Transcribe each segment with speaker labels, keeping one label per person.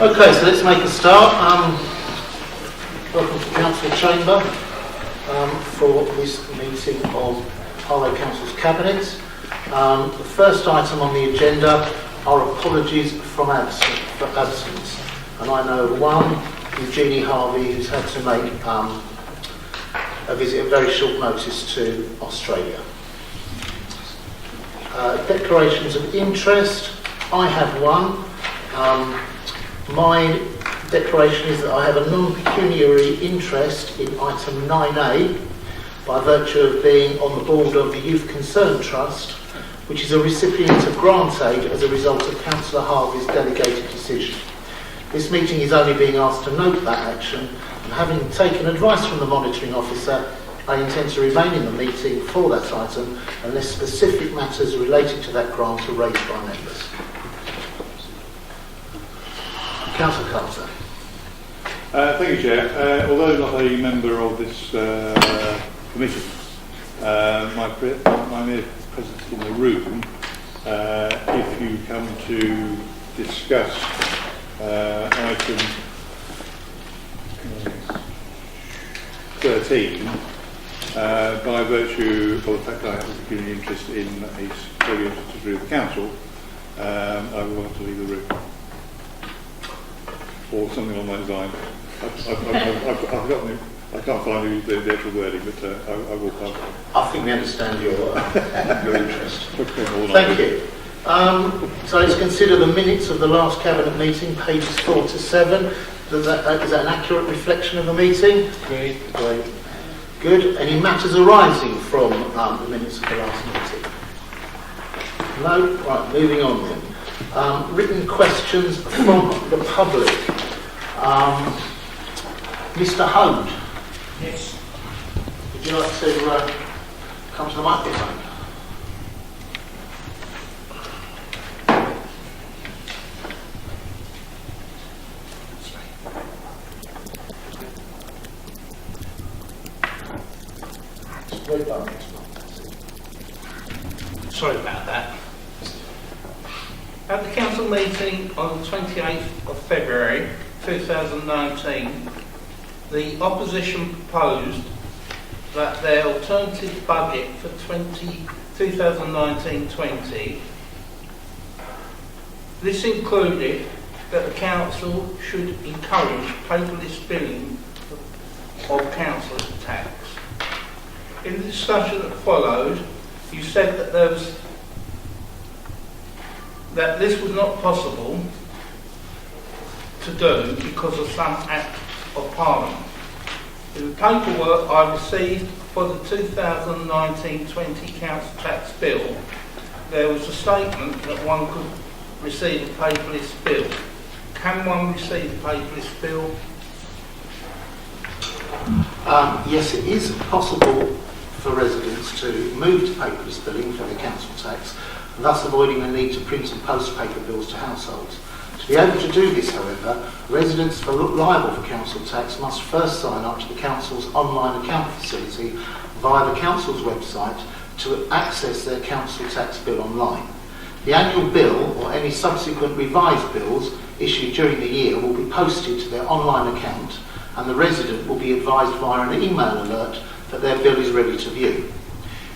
Speaker 1: Okay, so let's make a start. Welcome to Council Chamber for this meeting of Harlow Council's Cabinet. The first item on the agenda are apologies for absence. And I know one, Eugenie Harvey, who's had to make a visit at very short notice to Australia. Declarations of interest. I have one. My declaration is that I have a non-pecuniary interest in item 9A by virtue of being on the board of the Youth Concern Trust, which is a recipient of grant aid as a result of Councillor Harvey's delegated decision. This meeting is only being asked to note that action, and having taken advice from the monitoring officer, I intend to remain in the meeting for that item unless specific matters related to that grant are raised by members. Councillor Carter.
Speaker 2: Thank you, Chair. Although not a member of this committee, my mere presence in the room, if you come to discuss item 13, by virtue of the fact that I have a pecuniary interest in a solely subsidiary of the council, I will have to leave the room. Or something on that line. I've forgotten it. I can't find the actual wording, but I will find it.
Speaker 1: I think we understand your interest. Thank you. So let's consider the minutes of the last Cabinet meeting, pages 4 to 7. Is that an accurate reflection of the meeting? Great. Good. Any matters arising from the minutes of the last meeting? No? Right, moving on then. Written questions from the public. Mr. Hode.
Speaker 3: Yes.
Speaker 1: Would you like to come to the microphone?
Speaker 3: Sorry about that. At the council meeting on the 28th of February 2019, the opposition proposed that their alternative budget for 2019-20, this included that the council should encourage paperless billing of council tax. In the discussion that followed, you said that this was not possible to do because of some act of Parliament. In the paperwork I received for the 2019-20 council tax bill, there was a statement that one could receive a paperless bill. Can one receive a paperless bill?
Speaker 1: Yes, it is possible for residents to move to paperless billing for their council tax, thus avoiding the need to print and post paper bills to households. To be able to do this, however, residents liable for council tax must first sign up to the council's online account facility via the council's website to access their council tax bill online. The annual bill or any subsequent revised bills issued during the year will be posted to their online account, and the resident will be advised via an email alert that their bill is ready to view.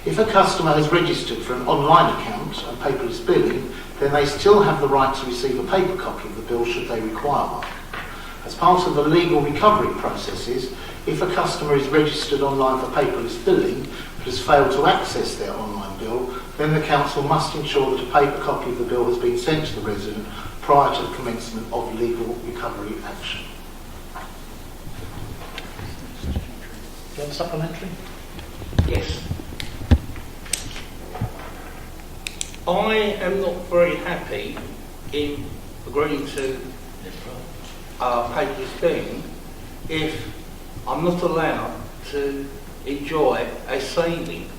Speaker 1: If a customer has registered for an online account and paperless billing, then they still have the right to receive a paper copy of the bill should they require one. As part of the legal recovery processes, if a customer is registered online for paperless billing but has failed to access their online bill, then the council must ensure that a paper copy of the bill has been sent to the resident prior to the commencement of legal recovery action. Do you want a supplementary?
Speaker 3: Yes. I am not very happy in agreeing to paperless billing if I'm not allowed to enjoy a saving,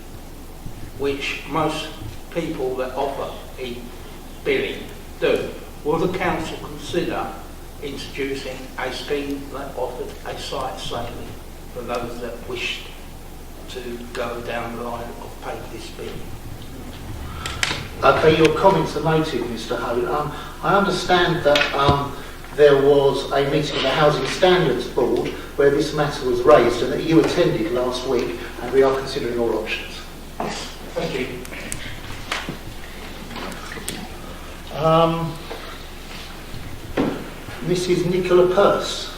Speaker 3: which most people that offer e-billing do. Will the council consider introducing a scheme that offered a slight saving for those that wished to go down the line of paperless billing?
Speaker 1: Okay, your comments are noted, Mr. Hode. I understand that there was a meeting of the Housing Standards Board where this matter was raised and that you attended last week, and we are considering all options.
Speaker 3: Thank you.
Speaker 1: Mrs. Nicola Purse.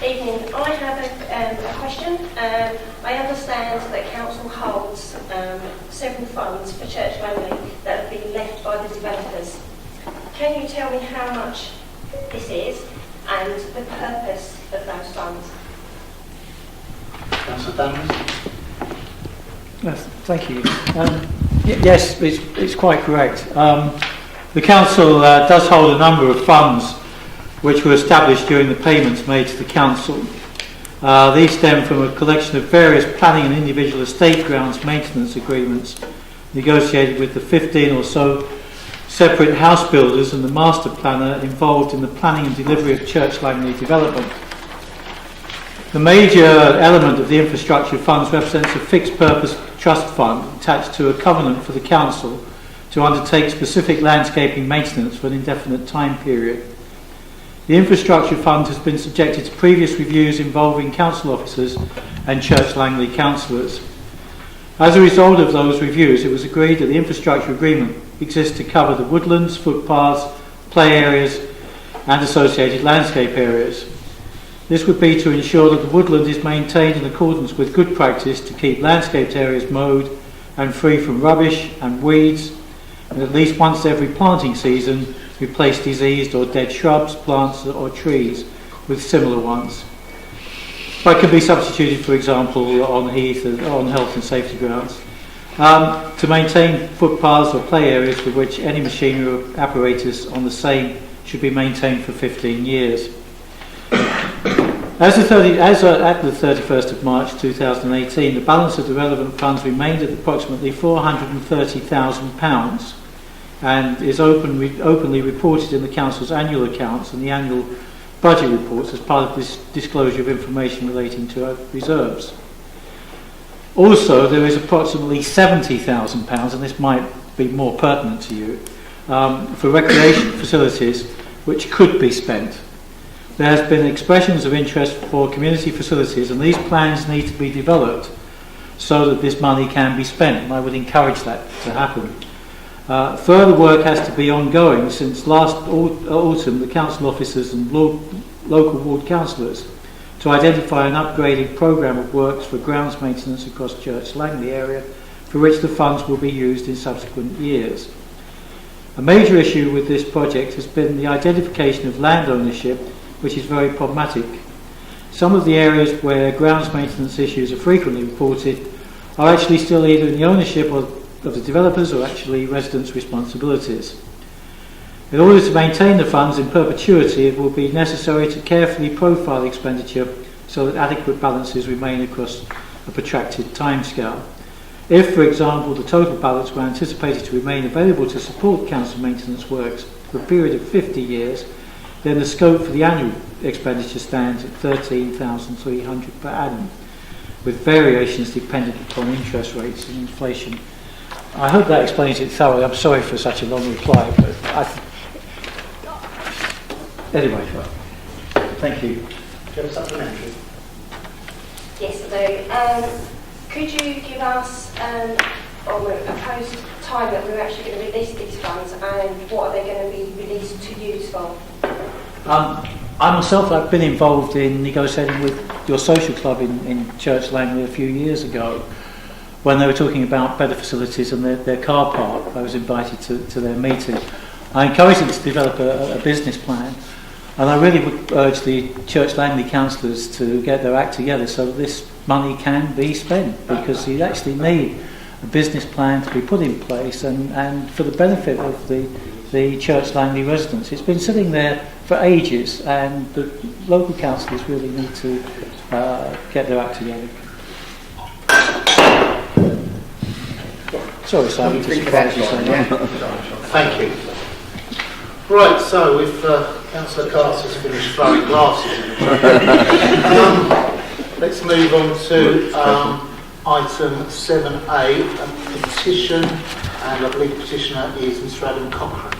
Speaker 4: Evening. I have a question. I understand that council holds several funds for Church Langley that have been left by the developers. Can you tell me how much this is and the purpose of those funds?
Speaker 1: Councillor Daniels.
Speaker 5: Yes, thank you. Yes, it's quite correct. The council does hold a number of funds which were established during the payments made to the council. These stem from a collection of various planning and individual estate grounds maintenance agreements negotiated with the 15 or so separate house builders and the master planner involved in the planning and delivery of Church Langley development. The major element of the infrastructure funds represents a fixed purpose trust fund attached to a covenant for the council to undertake specific landscaping maintenance for an indefinite time period. The infrastructure fund has been subjected to previous reviews involving council officers and Church Langley councillors. As a result of those reviews, it was agreed that the infrastructure agreement exists to cover the woodlands, footpaths, play areas and associated landscape areas. This would be to ensure that the woodland is maintained in accordance with good practice to keep landscaped areas mowed and free from rubbish and weeds, and at least once every planting season replace diseased or dead shrubs, plants or trees with similar ones. But can be substituted, for example, on heath, on health and safety grounds. To maintain footpaths or play areas for which any machinery or apparatus on the same should be maintained for 15 years. At the 31st of March 2018, the balance of the relevant funds remained at approximately £430,000 and is openly reported in the Council's annual accounts and the annual budget reports as part of this disclosure of information relating to our reserves. Also, there is approximately £70,000, and this might be more pertinent to you, for recreation facilities which could be spent. There has been expressions of interest for community facilities, and these plans need to be developed so that this money can be spent, and I would encourage that to happen. Further work has to be ongoing since last autumn the council officers and local ward councillors to identify an upgraded programme of works for grounds maintenance across Church Langley area for which the funds will be used in subsequent years. A major issue with this project has been the identification of land ownership, which is very problematic. Some of the areas where grounds maintenance issues are frequently reported are actually still either in the ownership of the developers or actually residents' responsibilities. In order to maintain the funds in perpetuity, it will be necessary to carefully profile expenditure so that adequate balances remain across a protracted timescale. If, for example, the total balance were anticipated to remain available to support council maintenance works for a period of 50 years, then the scope for the annual expenditure stands at £13,300 per annum, with variations dependent upon interest rates and inflation. I hope that explains it thoroughly. I'm sorry for such a long reply, but anyway, thank you.
Speaker 1: Do you have a supplementary?
Speaker 4: Yes, I do. Could you give us a proposed time that we're actually going to release these funds, and what are they going to be released to use for?
Speaker 5: I myself have been involved in negotiating with your social club in Church Langley a few years ago when they were talking about better facilities and their car park. I was invited to their meeting. I encouraged them to develop a business plan, and I really would urge the Church Langley councillors to get their act together so that this money can be spent, because you actually need a business plan to be put in place and for the benefit of the Church Langley residents. It's been sitting there for ages, and the local councillors really need to get their act together. Sorry, Simon, to surprise you so much.
Speaker 1: Thank you. Right, so if Councillor Carter's finished throwing glasses in the let's move on to item 7A, a petition, and I believe the petitioner is Mr. Adam Cochrane.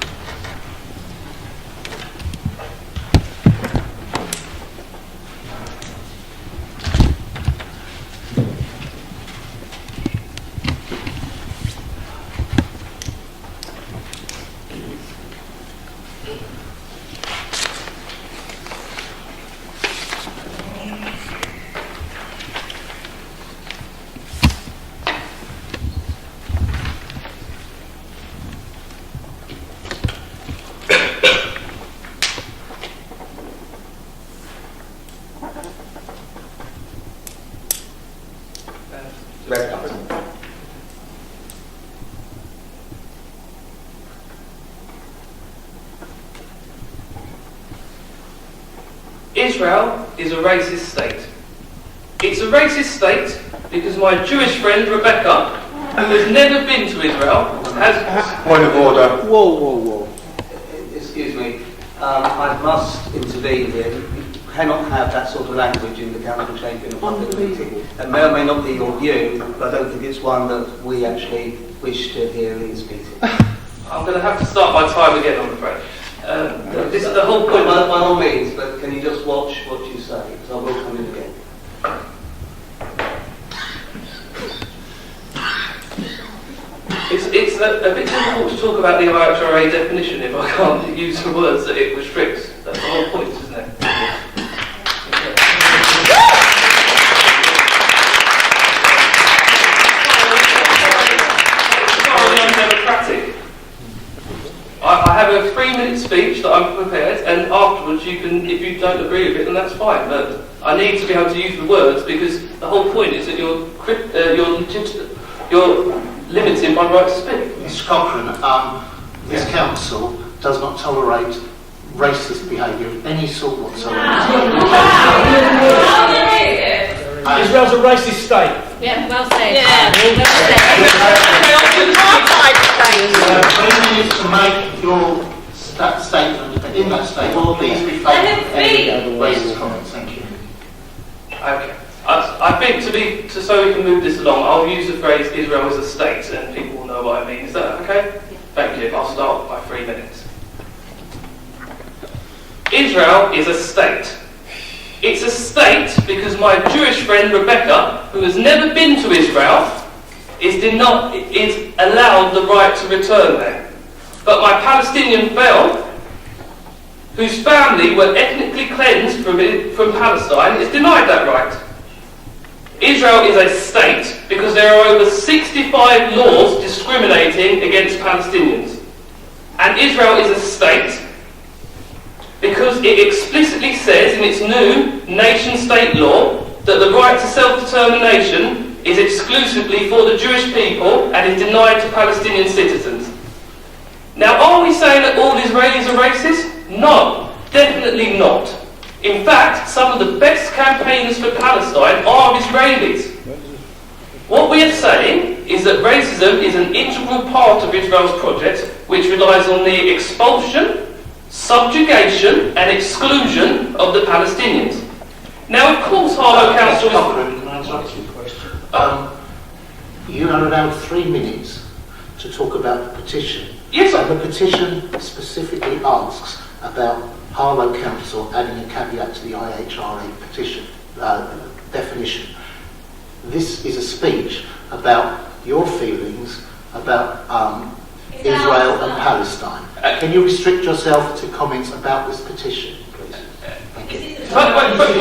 Speaker 6: Israel is a racist state. It's a racist state because my Jewish friend Rebecca, who has never been to Israel, has...
Speaker 7: Point of order.
Speaker 5: Whoa, whoa, whoa.
Speaker 8: Excuse me, I must intervene here. You cannot have that sort of language in the council chamber in a public meeting. It may or may not be your view, but I don't think it's one that we actually wish to hear in this meeting.
Speaker 6: I'm going to have to start my time again, I'm afraid. This is the whole point.
Speaker 8: By all means, but can you just watch what you say, because I will come in again.
Speaker 6: It's a bit difficult to talk about the IHRA definition if I can't use the words that it restricts. That's the whole point, isn't it? It's thoroughly undemocratic. I have a 3-minute speech that I've prepared, and afterwards you can, if you don't agree with it, then that's fine. But I need to be able to use the words because the whole point is that you're limiting my right to speak.
Speaker 1: Mr. Cochrane, this council does not tolerate racist behaviour of any sort whatsoever.
Speaker 9: Israel's a racist state.
Speaker 10: Yeah, well said.
Speaker 1: Yeah. When you to make your statement, but in that statement, please refrain from any racist comments. Thank you.
Speaker 6: Okay. I think so we can move this along, I'll use the phrase Israel is a state and people will know what I mean. Is that okay? Thank you. I'll start by 3 minutes. Israel is a state. It's a state because my Jewish friend Rebecca, who has never been to Israel, is allowed the right to return there. But my Palestinian fellow, whose family were ethnically cleansed from Palestine, is denied that right. Israel is a state because there are over 65 laws discriminating against Palestinians. And Israel is a state because it explicitly says in its new nation-state law that the right to self-determination is exclusively for the Jewish people and is denied to Palestinian citizens. Now, are we saying that all Israelis are racist? No, definitely not. In fact, some of the best campaigners for Palestine are Israelis. What we are saying is that racism is an integral part of Israel's project, which relies on the expulsion, subjugation and exclusion of the Palestinians. Now, of course, Harlow Council...
Speaker 1: Can I ask you a question? You are allowed 3 minutes to talk about the petition.
Speaker 6: Yes, sir.
Speaker 1: And the petition specifically asks about Harlow Council adding a caveat to the IHRA petition definition. This is a speech about your feelings about Israel and Palestine. Can you restrict yourself to comments about this petition, please? Thank you.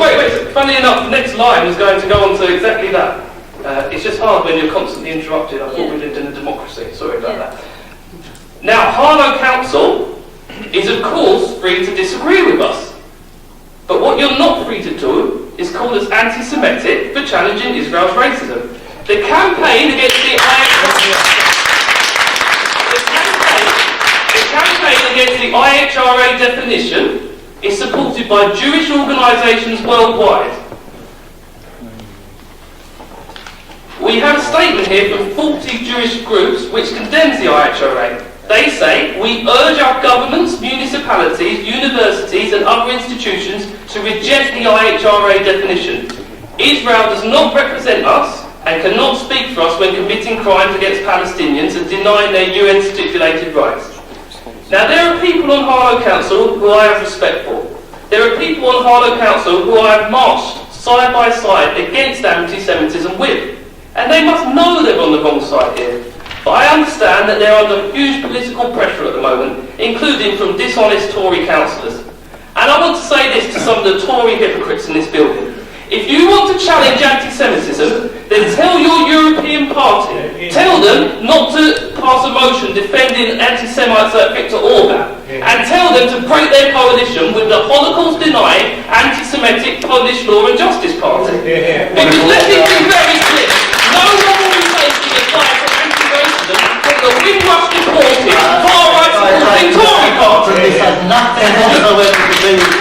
Speaker 6: Wait. Funnily enough, the next line is going to go on to exactly that. It's just hard when you're constantly interrupted. I thought we lived in a democracy. Sorry about that. Now, Harlow Council is of course free to disagree with us. But what you're not free to do is call us anti-Semitic for challenging Israel's racism. The campaign against the IHRA definition is supported by Jewish organisations worldwide. We have a statement here from 40 Jewish groups which condemns the IHRA. They say, we urge our governments, municipalities, universities and other institutions to reject the IHRA definition. Israel does not represent us and cannot speak for us when committing crimes against Palestinians and denying their UN stipulated rights. Now, there are people on Harlow Council who I have respect for. There are people on Harlow Council who I have marched side by side against anti-Semitism with, and they must know they're on the wrong side here. But I understand that they're under huge political pressure at the moment, including from dishonest Tory councillors. And I want to say this to some of the Tory hypocrites in this building. If you want to challenge anti-Semitism, then tell your European party, tell them not to pass a motion defending anti-Semites like Viktor Orban, and tell them to break their coalition with the Holocaust-denying anti-Semitic Polish Law and Justice Party. Because let it be very clear, no one will be taking a side for anti-racism from the Windrush-deported, far-right-supporting Tory party.
Speaker 1: This has nothing whatsoever to do with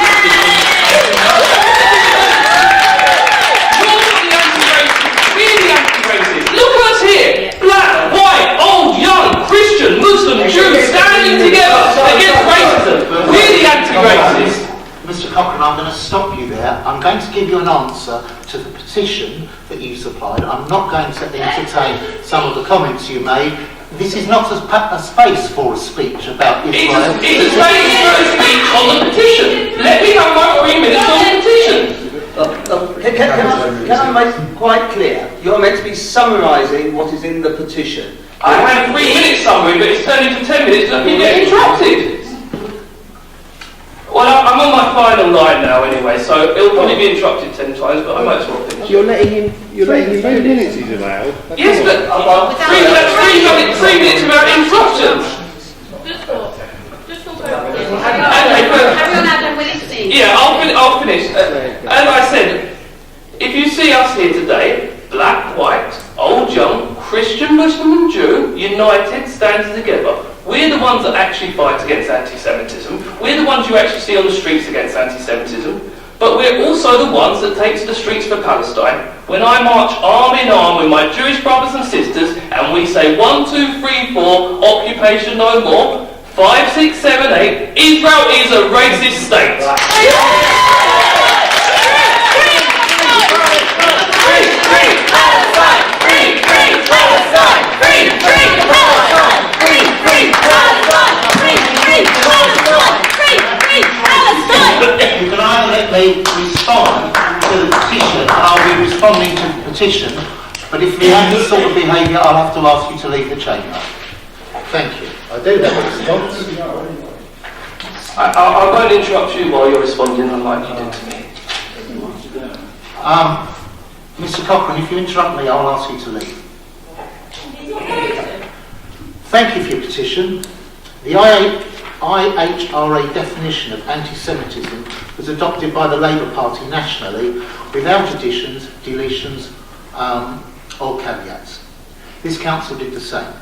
Speaker 6: black, white, old, young, Christian, Muslim, Jew, standing together against racism. We're the anti-racist.
Speaker 1: Mr. Cochrane, I'm going to stop you there. I'm going to give you an answer to the petition that you supplied. I'm not going to entertain some of the comments you made. This is not a space for a speech about Israel.
Speaker 6: It's a space for a speech on the petition. Let me have my 3 minutes on the petition.
Speaker 8: Can I make quite clear? You're meant to be summarising what is in the petition.
Speaker 6: I had a 3 minute summary, but it's turned into 10 minutes and I've been getting interrupted. Well, I'm on my final line now anyway, so it'll probably be interrupted 10 times, but I might as well finish.
Speaker 2: You're letting him 3 minutes is allowed.
Speaker 6: Yes, but 3 minutes without interruptions. Yeah, I'll finish. As I said, if you see us here today, black, white, old, young, Christian, Muslim and Jew, united, standing together, we're the ones that actually fight against anti-Semitism. We're the ones you actually see on the streets against anti-Semitism. But we're also the ones that take to the streets for Palestine. When I march arm in arm with my Jewish brothers and sisters, and we say 1, 2, 3, 4, occupation no more, 5, 6, 7, 8, Israel is a racist state.
Speaker 1: You can either let me respond to the petition, and I'll be responding to the petition, but if we have this sort of behaviour, I'll have to ask you to leave the chamber. Thank you. I do have a response.
Speaker 6: I won't interrupt you while you're responding, unlike you did to me.
Speaker 1: Mr. Cochrane, if you interrupt me, I'll ask you to leave. Thank you for your petition. The IHRA definition of anti-Semitism was adopted by the Labour Party nationally without additions, deletions or caveats. This council did the same.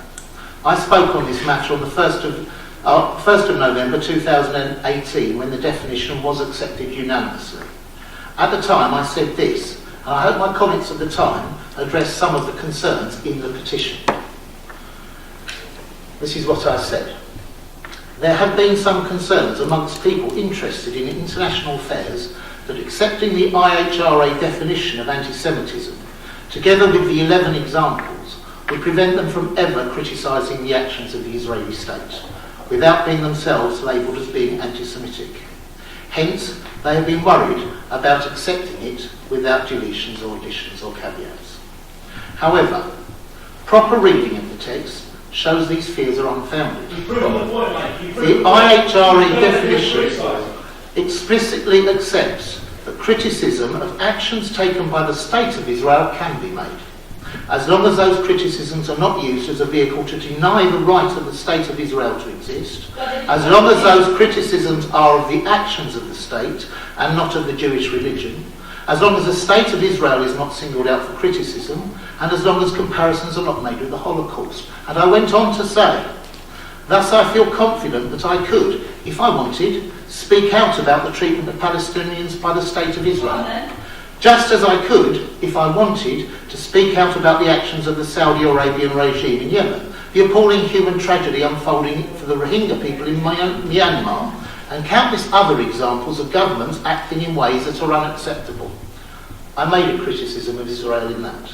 Speaker 1: I spoke on this matter on the 1st of November 2018 when the definition was accepted unanimously. At the time I said this, and I hope my comments at the time addressed some of the concerns in the petition. This is what I said. There have been some concerns amongst people interested in international affairs that accepting the IHRA definition of anti-Semitism, together with the 11 examples, would prevent them from ever criticising the actions of the Israeli state, without being themselves labelled as being anti-Semitic. Hence, they have been worried about accepting it without deletions or additions or caveats. However, proper reading of the text shows these fears are unfounded. The IHRA definition explicitly accepts that criticism of actions taken by the State of Israel can be made, as long as those criticisms are not used as a vehicle to deny the right of the State of Israel to exist, as long as those criticisms are of the actions of the State and not of the Jewish religion, as long as the State of Israel is not singled out for criticism, and as long as comparisons are not made with the Holocaust. And I went on to say, thus I feel confident that I could, if I wanted, speak out about the treatment of Palestinians by the State of Israel. Just as I could, if I wanted, to speak out about the actions of the Saudi Arabian regime in Yemen, the appalling human tragedy unfolding for the Rohingya people in Myanmar, and countless other examples of governments acting in ways that are unacceptable. I made a criticism of Israel in that.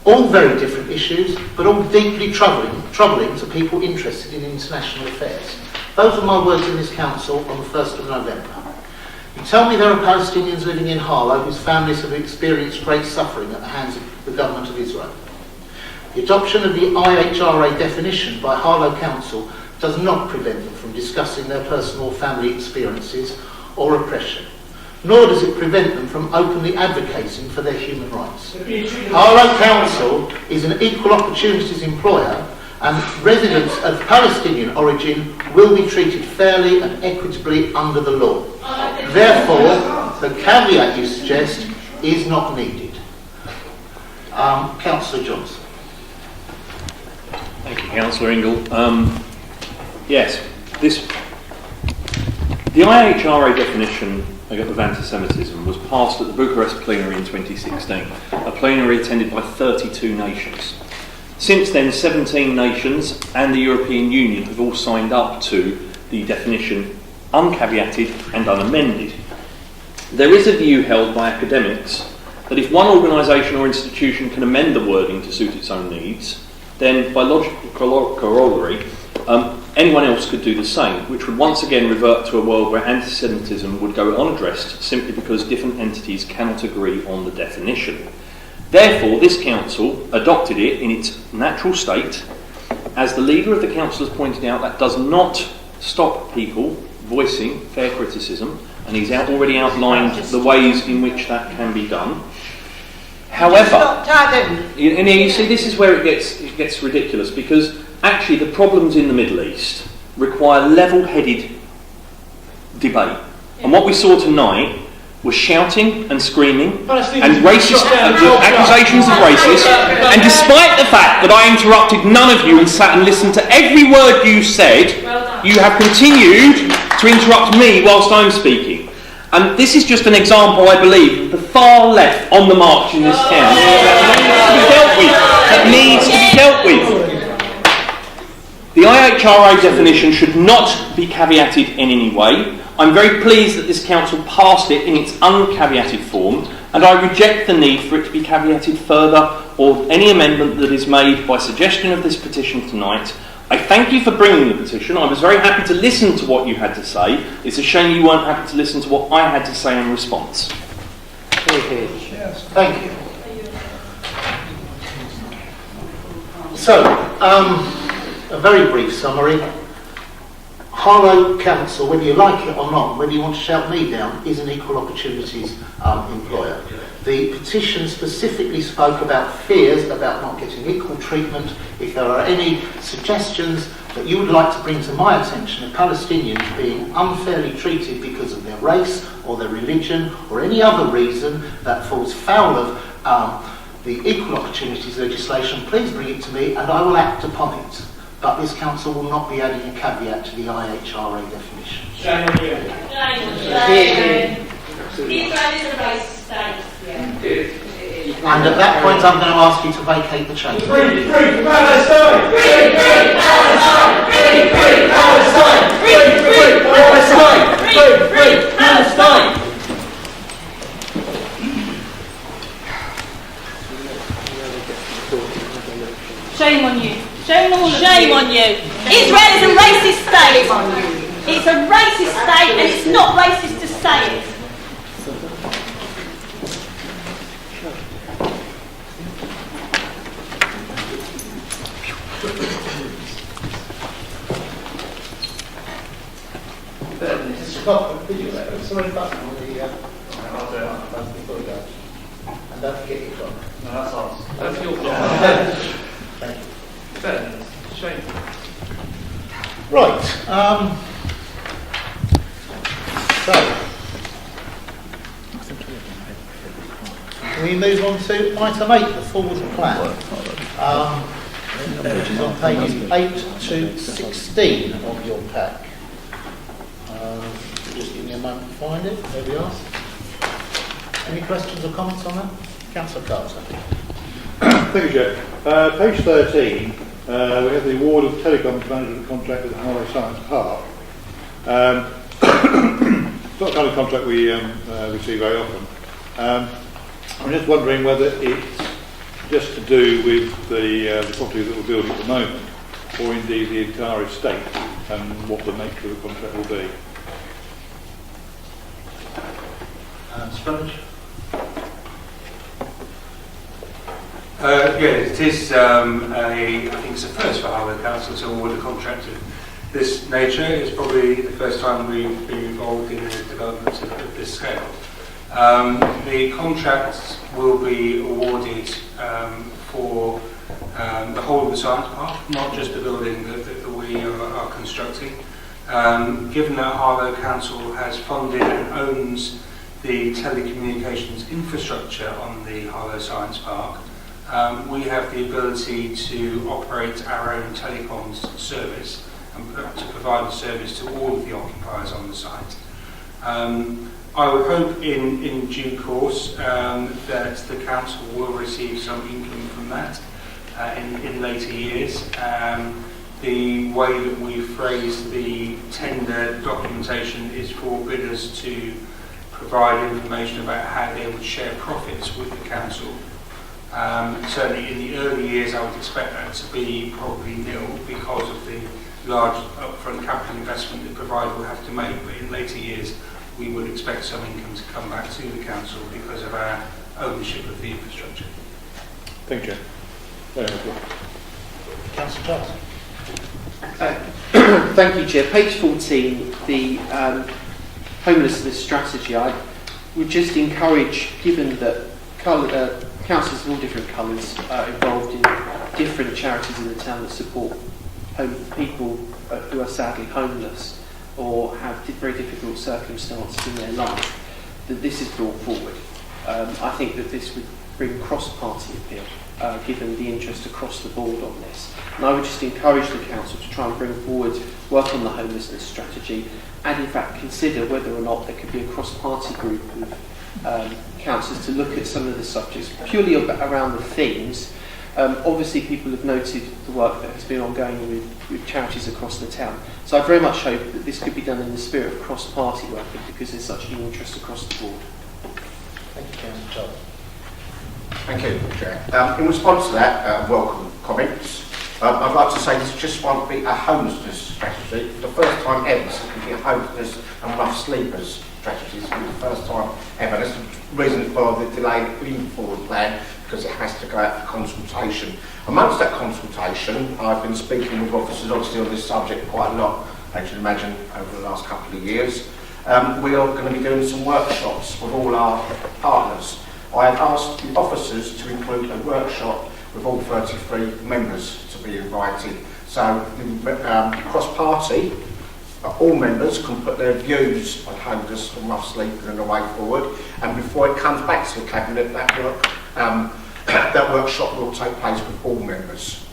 Speaker 1: All very different issues, but all deeply troubling to people interested in international affairs. Those are my words in this council on the 1st of November. You tell me there are Palestinians living in Harlow whose families have experienced great suffering at the hands of the government of Israel. The adoption of the IHRA definition by Harlow Council does not prevent them from discussing their personal family experiences or oppression, nor does it prevent them from openly advocating for their human rights. Harlow Council is an equal opportunities employer, and residents of Palestinian origin will be treated fairly and equitably under the law. Therefore, the caveat you suggest is not needed. Councillor Johnson.
Speaker 7: Thank you, Councillor Ingle. Yes, the IHRA definition of anti-Semitism was passed at the Bucharest plenary in 2016, a plenary attended by 32 nations. Since then, 17 nations and the European Union have all signed up to the definition, uncaveated and unamended. There is a view held by academics that if one organisation or institution can amend the wording to suit its own needs, then by logical corollary, anyone else could do the same, which would once again revert to a world where anti-Semitism would go unaddressed simply because different entities cannot agree on the definition. Therefore, this council adopted it in its natural state. As the leader of the council has pointed out, that does not stop people voicing fair criticism, and he's already outlined the ways in which that can be done. However, you see, this is where it gets ridiculous, because actually the problems in the Middle East require level-headed debate. And what we saw tonight was shouting and screaming and racist accusations of racist. And despite the fact that I interrupted none of you and sat and listened to every word you said, you have continued to interrupt me whilst I'm speaking. And this is just an example, I believe, of the far left on the march in this town that needs to be dealt with. The IHRA definition should not be caveated in any way. I'm very pleased that this council passed it in its uncaveated form, and I reject the need for it to be caveated further or any amendment that is made by suggestion of this petition tonight. I thank you for bringing the petition. I was very happy to listen to what you had to say. It's a shame you weren't happy to listen to what I had to say in response.
Speaker 1: Thank you. So, a very brief summary. Harlow Council, whether you like it or not, whether you want to shout me down, is an equal opportunities employer. The petition specifically spoke about fears about not getting equal treatment. If there are any suggestions that you would like to bring to my attention of Palestinians being unfairly treated because of their race or their religion or any other reason that falls foul of the equal opportunities legislation, please bring it to me and I will act upon it. But this council will not be adding a caveat to the IHRA definition.
Speaker 9: Shame on you.
Speaker 10: Israel is a racist state.
Speaker 1: And at that point, I'm going to ask you to vacate the chamber.
Speaker 9: Free Palestine! Free Palestine! Free Palestine!
Speaker 10: Shame on you. Shame on you. Israel is a racist state. It's a racist state and it's not racist to say it.
Speaker 1: Sorry, button on the before you go. And don't forget your clock.
Speaker 6: No, that's ours. That's your clock.
Speaker 1: Thank you.
Speaker 6: Fair. Shame.
Speaker 1: Right. So, can we move on to item 8, the forward plan, which is on pages 8 to 16 of your pack. Just give me a moment to find it. There we are. Any questions or comments on that? Councillor Carter.
Speaker 2: Thank you, Chair. Page 13, we have the award of telecoms management contract with Harlow Science Park. It's not the kind of contract we see very often. I'm just wondering whether it's just to do with the property that we're building at the moment, or indeed the entire estate, and what the nature of the contract will be?
Speaker 1: Sponge?
Speaker 11: Yeah, it is I think it's a first for Harlow Council to award a contract of this nature. It's probably the first time we've been involved in a development of this scale. The contracts will be awarded for the whole of the science park, not just the building that we are constructing. Given that Harlow Council has funded and owns the telecommunications infrastructure on the Harlow Science Park, we have the ability to operate our own telecoms service and to provide a service to all of the occupiers on the site. I would hope in due course that the council will receive some income from that in later years. The way that we phrase the tender documentation is for bidders to provide information about how they would share profits with the council. Certainly in the early years I would expect that to be probably nil because of the large upfront capital investment the provider will have to make, but in later years we would expect some income to come back to the council because of our ownership of the infrastructure.
Speaker 2: Thank you. Very good.
Speaker 1: Councillor Charles?
Speaker 12: Thank you, Chair. Page 14, the homelessness strategy. I would just encourage, given that councillors of all different colours are involved in different charities in the town that support people who are sadly homeless or have very difficult circumstances in their life, that this is brought forward. I think that this would bring cross-party appeal, given the interest across the board on this. And I would just encourage the council to try and bring forward work on the homelessness strategy and in fact consider whether or not there could be a cross-party group of councillors to look at some of the subjects, purely around the themes. Obviously people have noted the work that has been ongoing with charities across the town. So I very much hope that this could be done in the spirit of cross-party working because there's such an interest across the board.
Speaker 1: Thank you, Councillor Charles.
Speaker 13: Thank you, Chair. In response to that, welcome comments. I'd like to say this just won't be a homelessness strategy. For the first time ever, this is going to be a homelessness and rough sleepers strategy. It's going to be the first time ever. That's the reason for the delay in putting forward plan, because it has to go out for consultation. Amongst that consultation, I've been speaking with officers obviously on this subject quite a lot, as you can imagine, over the last couple of years. We are going to be doing some workshops with all our partners. I have asked the officers to include a workshop with all 33 members to be invited. So cross-party, all members can put their views on homeless and rough sleeping and the way forward. And before it comes back to the Cabinet, that workshop will take place with all members.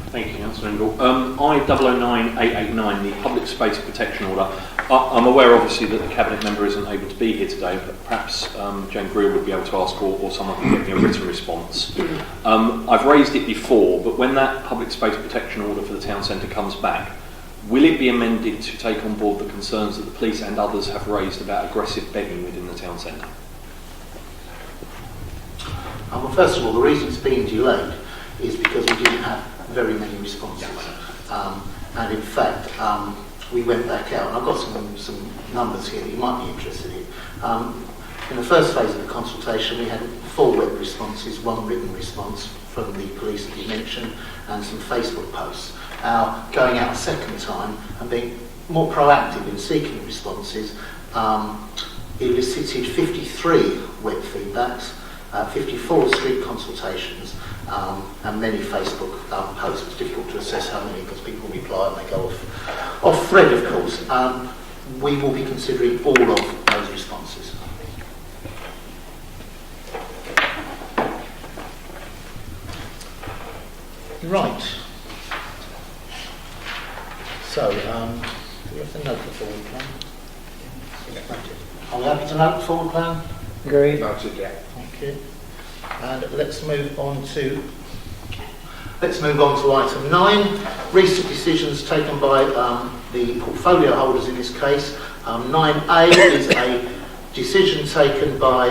Speaker 7: Thank you, Councillor Ingle. I009889, the Public Space Protection Order. I'm aware, obviously, that the Cabinet member isn't able to be here today, but perhaps Jane Greer would be able to ask, or someone can get me a written response. I've raised it before, but when that Public Space Protection Order for the town centre comes back, will it be amended to take on board the concerns that the police and others have raised about aggressive begging within the town centre?
Speaker 1: Well, first of all, the reason it's being delayed is because we didn't have very many responses. And in fact, we went back out, and I've got some numbers here that you might be interested in. In the first phase of the consultation, we had 4 web responses, 1 written response from the police that you mentioned, and some Facebook posts. Going out a second time and being more proactive in seeking responses, it elicited 53 web feedbacks, 54 street consultations, and many Facebook posts. It's difficult to assess how many because people reply and they go off thread, of course. We will be considering all of those responses. Right. So, do we have to note the forward plan? Are we happy to note the forward plan?
Speaker 5: Agreed.
Speaker 13: Noted, yeah.
Speaker 1: Thank you. And let's move on to item 9. Recent decisions taken by the portfolio holders in this case. 9A is a decision taken by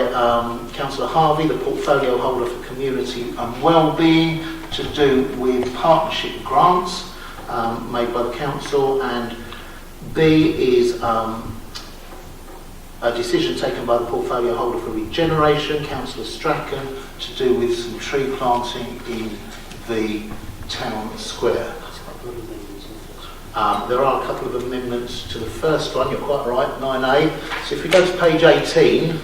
Speaker 1: Councillor Harvey, the portfolio holder for community and wellbeing, to do with partnership grants made by the council, and B is a decision taken by the portfolio holder for regeneration, Councillor Strachan, to do with some tree planting in the town square. There are a couple of amendments to the first one, you're quite right, 9A. So if we go to page 18,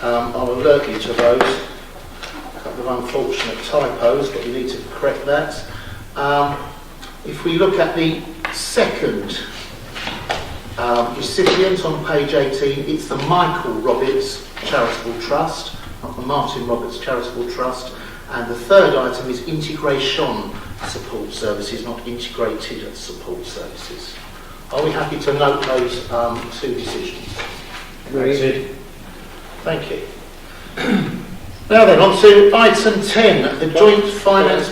Speaker 1: I'll alert you to those. A couple of unfortunate typos, but we need to correct that. If we look at the second recipient on page 18, it's the Michael Roberts Charitable Trust, not the Martin Roberts Charitable Trust. And the third item is integration support services, not integrated support services. Are we happy to note those two decisions?
Speaker 5: Noted.
Speaker 1: Thank you. Now then, on to item 10, the joint finance...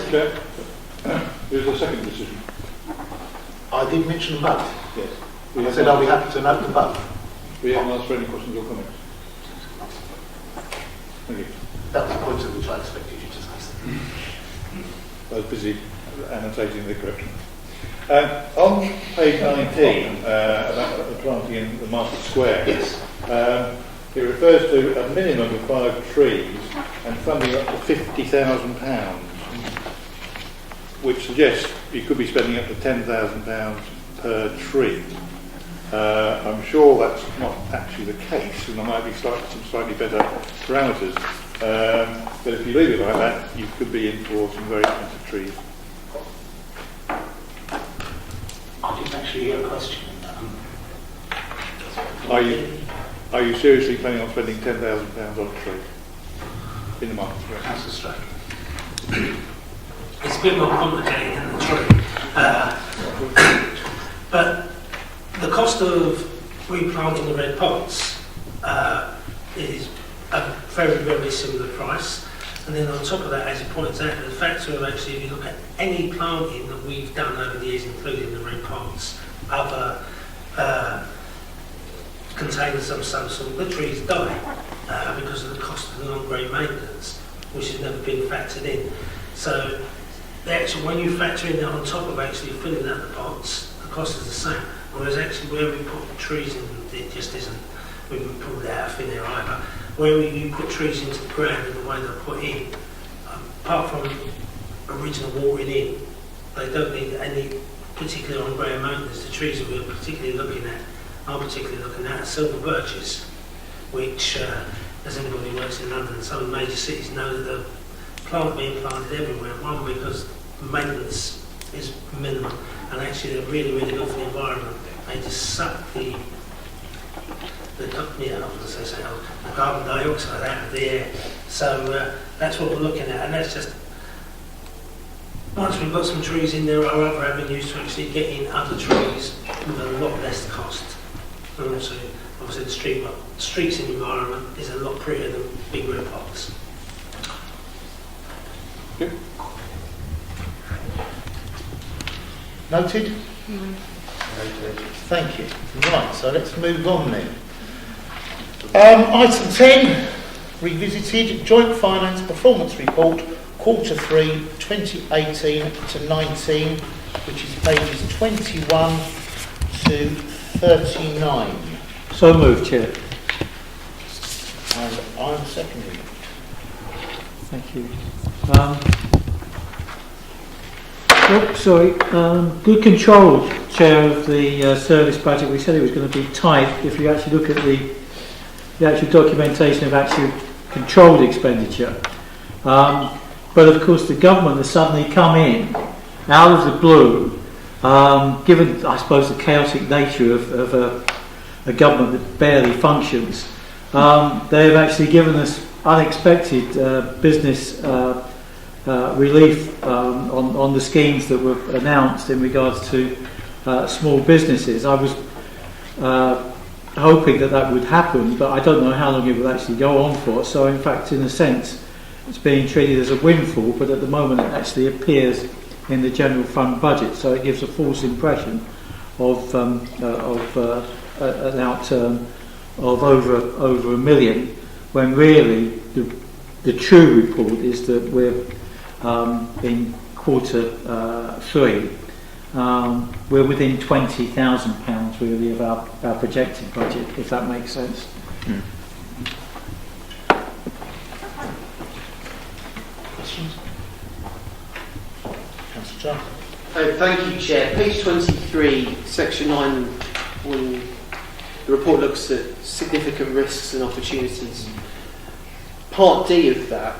Speaker 2: There's a second decision.
Speaker 1: I did mention them both.
Speaker 2: Yes.
Speaker 1: I said, are we happy to note them both?
Speaker 2: We haven't asked for any questions or comments. Thank you.
Speaker 1: That was the point at which I expected you to say something.
Speaker 2: I was busy annotating the correction. On page 19, about the planting in the market square,
Speaker 1: yes.
Speaker 2: It refers to a minimum of 5 trees and funding up to £50,000, which suggests you could be spending up to £10,000 per tree. I'm sure that's not actually the case, and there might be some slightly better parameters. But if you leave it like that, you could be in for some very expensive trees.
Speaker 1: I didn't actually hear a question in that.
Speaker 2: Are you seriously planning on spending £10,000 on a tree in the market square?
Speaker 1: Councillor Strachan.
Speaker 14: It's a bit more complicated than the tree. But the cost of replanting the red pots is a very, very similar price. And then on top of that, as you pointed out, the factor of actually, if you look at any planting that we've done over the years, including the red pots, other containers of some sort, the trees die because of the cost of the non-grade maintenance, which has never been factored in. So actually, when you factor in that on top of actually filling out the pots, the cost is the same. Whereas actually where we put trees in, it just isn't, we would pull it out of thin air either. Where you put trees into the ground and the way they're put in, apart from original watering in, they don't need any particular on-ground maintenance. The trees that we're particularly looking at are silver birches, which, as anybody who works in London and some major cities know, that the plant being planted everywhere. One, because maintenance is minimal, and actually they're really, really good for the environment. They just suck the carbon dioxide out of the air. So that's what we're looking at, and that's just, once we've got some trees in, there are other avenues to actually get in other trees with a lot less cost. And also, obviously the streets in the environment is a lot prettier than big red pots.
Speaker 2: Good.
Speaker 1: Noted? Thank you. Right, so let's move on then. Item 10, revisited Joint Finance Performance Report, Quarter 3, 2018 to 19, which is pages 21 to 39.
Speaker 5: So moved, Chair.
Speaker 1: And I'm seconding it.
Speaker 5: Thank you. Good control, Chair, of the service budget. We said it was going to be tight. If you actually look at the actual documentation of actual controlled expenditure. But of course the government has suddenly come in, out of the blue, given, I suppose, the chaotic nature of a government that barely functions. They have actually given us unexpected business relief on the schemes that were announced in regards to small businesses. I was hoping that would happen, but I don't know how long it will actually go on for. So in fact, in a sense, it's being treated as a windfall, but at the moment it actually appears in the general fund budget, so it gives a false impression of an outturn of over 1 million, when really the true report is that we're in Q3, we're within £20,000 really of our projected budget, if that makes sense.
Speaker 1: Questions? Councillor John.
Speaker 12: Thank you, Chair. Page 23, section 9, when the report looks at significant risks and opportunities. Part D of that,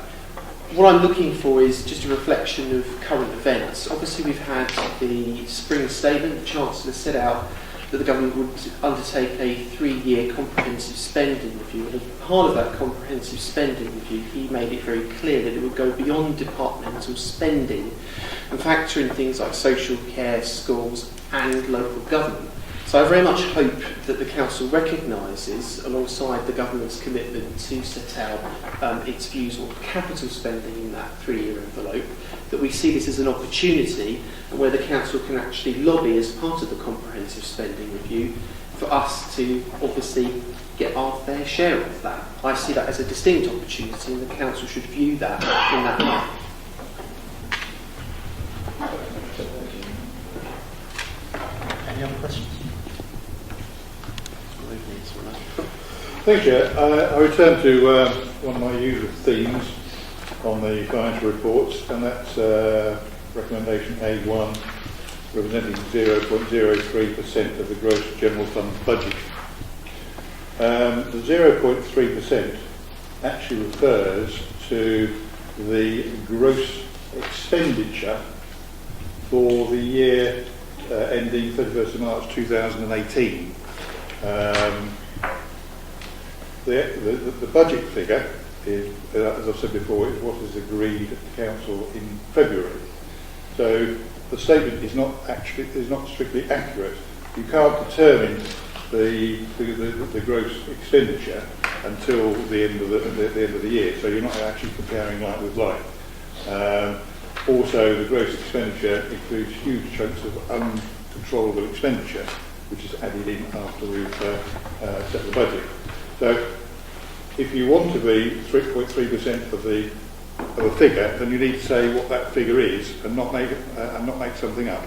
Speaker 12: what I'm looking for is just a reflection of current events. Obviously, we've had the spring statement. The Chancellor set out that the government would undertake a 3-year comprehensive spending review. And as part of that comprehensive spending review, he made it very clear that it would go beyond departmental spending and factor in things like social care, schools and local government. So I very much hope that the Council recognises, alongside the government's commitment to set out its views on capital spending in that 3-year envelope, that we see this as an opportunity and where the Council can actually lobby as part of the comprehensive spending review for us to obviously get our fair share of that. I see that as a distinct opportunity and the Council should view that in that light.
Speaker 1: Any other questions?
Speaker 2: Thank you, Chair. I return to one of my usual themes on the financial reports, and that's recommendation A1, representing 0.03% of the gross general fund budget. The 0.3% actually refers to the gross expenditure for the year ending 31st of March 2018. The budget figure is, as I've said before, is what is agreed at the council in February. So the statement is not strictly accurate. You can't determine the gross expenditure until the end of the year. So you're not actually comparing like with like. Also, the gross expenditure includes huge chunks of uncontrollable expenditure, which is added in after we've set the budget. So, if you want to be 3.3% of the figure, then you need to say what that figure is and not make something up.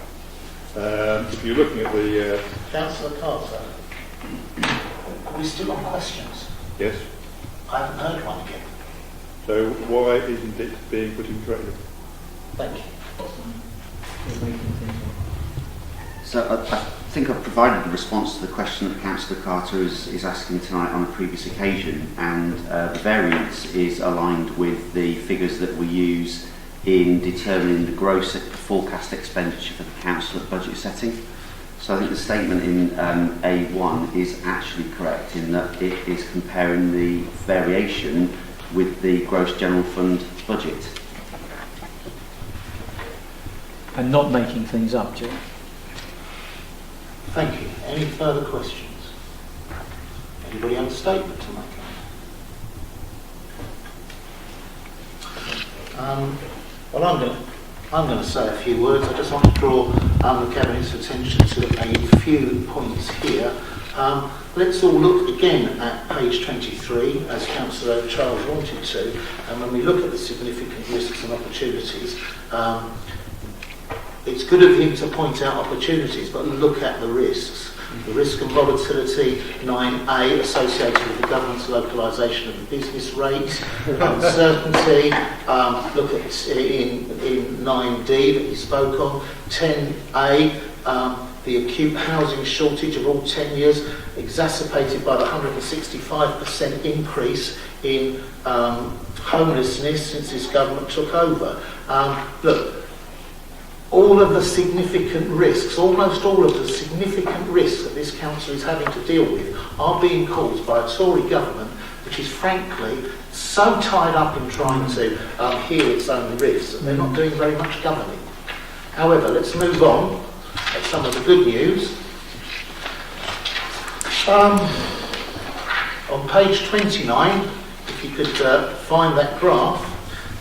Speaker 2: If you're looking at the
Speaker 1: Councillor Carter, are we still on questions?
Speaker 2: yes.
Speaker 1: I haven't heard one again.
Speaker 2: So why isn't it being put in correctly?
Speaker 1: Thank you.
Speaker 15: So I think I've provided the response to the question that Councillor Carter is asking tonight on a previous occasion, and the variance is aligned with the figures that we use in determining the gross forecast expenditure for the council at budget setting. So I think the statement in A1 is actually correct in that it is comparing the variation with the gross general fund budget.
Speaker 5: And not making things up, Jim.
Speaker 1: Thank you. Any further questions? Anybody have a statement to make? Well, I'm going to say a few words. I just want to draw the Cabinet's attention to a few points here. Let's all look again at page 23, as Councillor Charles wanted to, and when we look at the significant risks and opportunities, it's good of him to point out opportunities, but look at the risks. The risk and volatility, 9A, associated with the government's localisation of the business rates, uncertainty, look at in 9D that he spoke on, 10A, the acute housing shortage of all tenures, exacerbated by the 165% increase in homelessness since this government took over. Look, all of the significant risks, almost all of the significant risks that this council is having to deal with are being caused by a Tory government which is frankly so tied up in trying to heal its own rifts that they're not doing very much governing. However, let's move on at some of the good news. On page 29, if you could find that graph,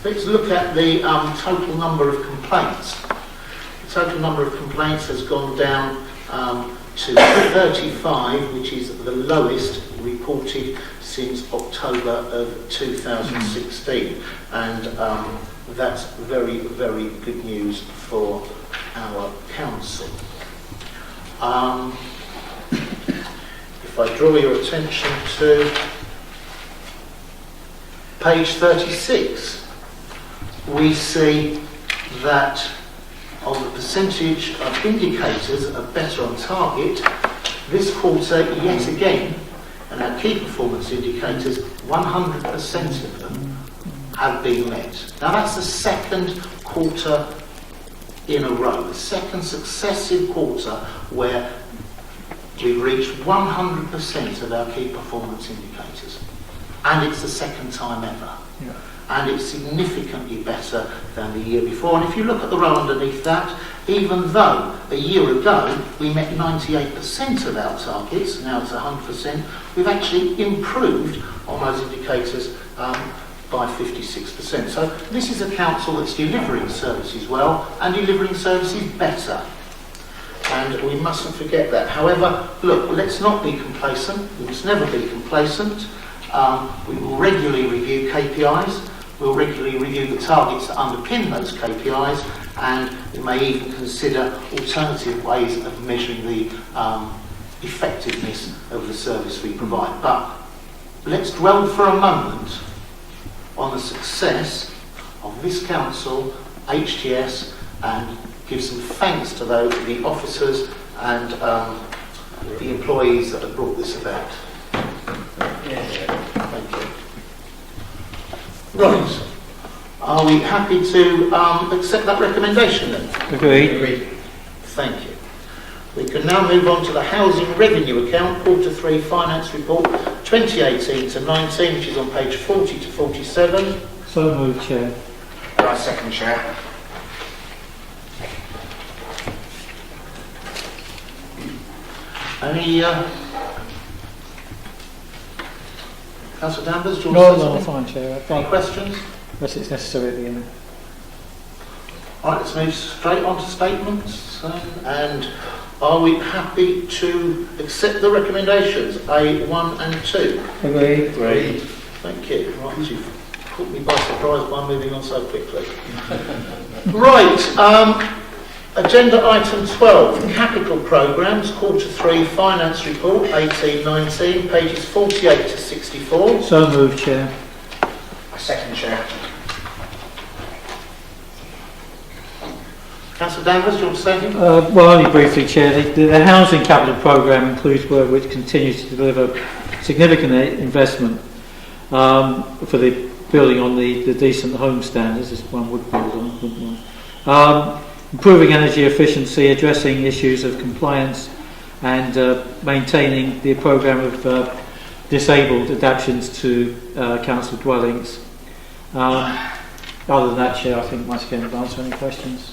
Speaker 1: let's look at the total number of complaints. The total number of complaints has gone down to 35, which is the lowest reported since October of 2016. And that's very, very good news for our council. If I draw your attention to page 36, we see that on the percentage of indicators of better on target, this quarter, yet again, and our key performance indicators, 100% of them have been met. Now that's the second quarter in a row, the second successive quarter where we've reached 100% of our key performance indicators. And it's the second time ever.
Speaker 5: Yeah.
Speaker 1: And it's significantly better than the year before. And if you look at the row underneath that, even though a year ago we met 98% of our targets, now it's 100%, we've actually improved on those indicators by 56%. So this is a council that's delivering services well and delivering services better. And we mustn't forget that. However, look, let's not be complacent. We must never be complacent. We will regularly review KPIs. We'll regularly review the targets that underpin those KPIs, and we may even consider alternative ways of measuring the effectiveness of the service we provide. But let's dwell for a moment on the success of this council, HTS, and give some thanks to the officers and the employees that have brought this about. Thank you. Right. Are we happy to accept that recommendation then?
Speaker 5: Agreed.
Speaker 1: Thank you. We can now move on to the Housing Revenue Account, Quarter 3 Finance Report 2018 to 19, which is on page 40 to 47.
Speaker 5: So moved, Chair.
Speaker 13: I second, Chair.
Speaker 1: Any Councillor Danvers, do you want to say something?
Speaker 5: Fine, Chair.
Speaker 1: Any questions?
Speaker 5: Unless it's necessary at the end.
Speaker 1: Right, let's move straight on to statements. And are we happy to accept the recommendations, A1 and 2?
Speaker 5: Agreed.
Speaker 1: Thank you. Right, you've caught me by surprise by moving on so quickly. Right, agenda item 12, capital programmes, Quarter 3 Finance Report 18-19, pages 48 to 64.
Speaker 5: So moved, Chair.
Speaker 13: I second, Chair.
Speaker 1: Councillor Danvers, do you want to say anything?
Speaker 5: Well, only briefly, Chair. The housing capital programme includes work which continues to deliver significant investment for the building on the decent home standards, as one would build on, wouldn't one? Improving energy efficiency, addressing issues of compliance, and maintaining the programme of disabled adaptations to council dwellings. Other than that, Chair, I think once again I've answered any questions.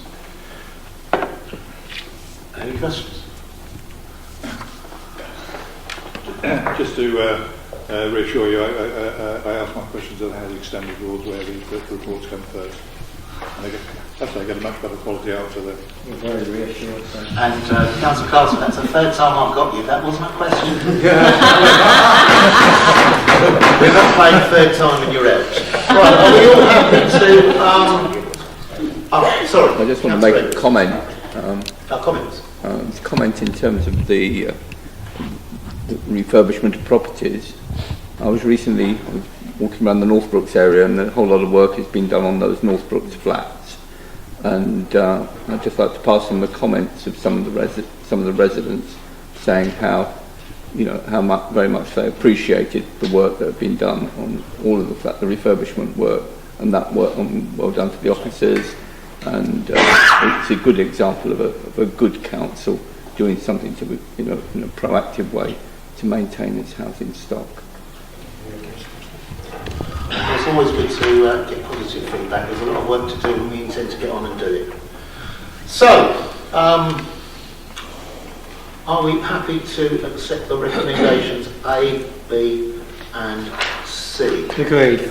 Speaker 1: Any questions?
Speaker 2: Just to reassure you, I asked my questions of the Housing Standard Rules where the reports come first. And I get a much better quality answer there.
Speaker 5: You're very reassured. So.
Speaker 1: And Councillor Carlson, that's the third time I've got you. That wasn't a question. We're not playing third time and you're out. Right, are we all happy to... sorry.
Speaker 16: I just want to make a comment.
Speaker 1: Comments?
Speaker 16: Comment in terms of the refurbishment of properties. I was recently walking around the Northbrooks area, and a whole lot of work has been done on those Northbrooks flats. And I'd just like to pass on the comments of some of the residents, saying how, very much they appreciated the work that had been done on all of the refurbishment work, and that work well done to the officers. And it's a good example of a good council doing something to, in a proactive way to maintain its housing stock.
Speaker 1: It's always good to get positive feedback. There's a lot of work to do and we intend to get on and do it. So, are we happy to accept the recommendations A, B and C?
Speaker 5: Agreed.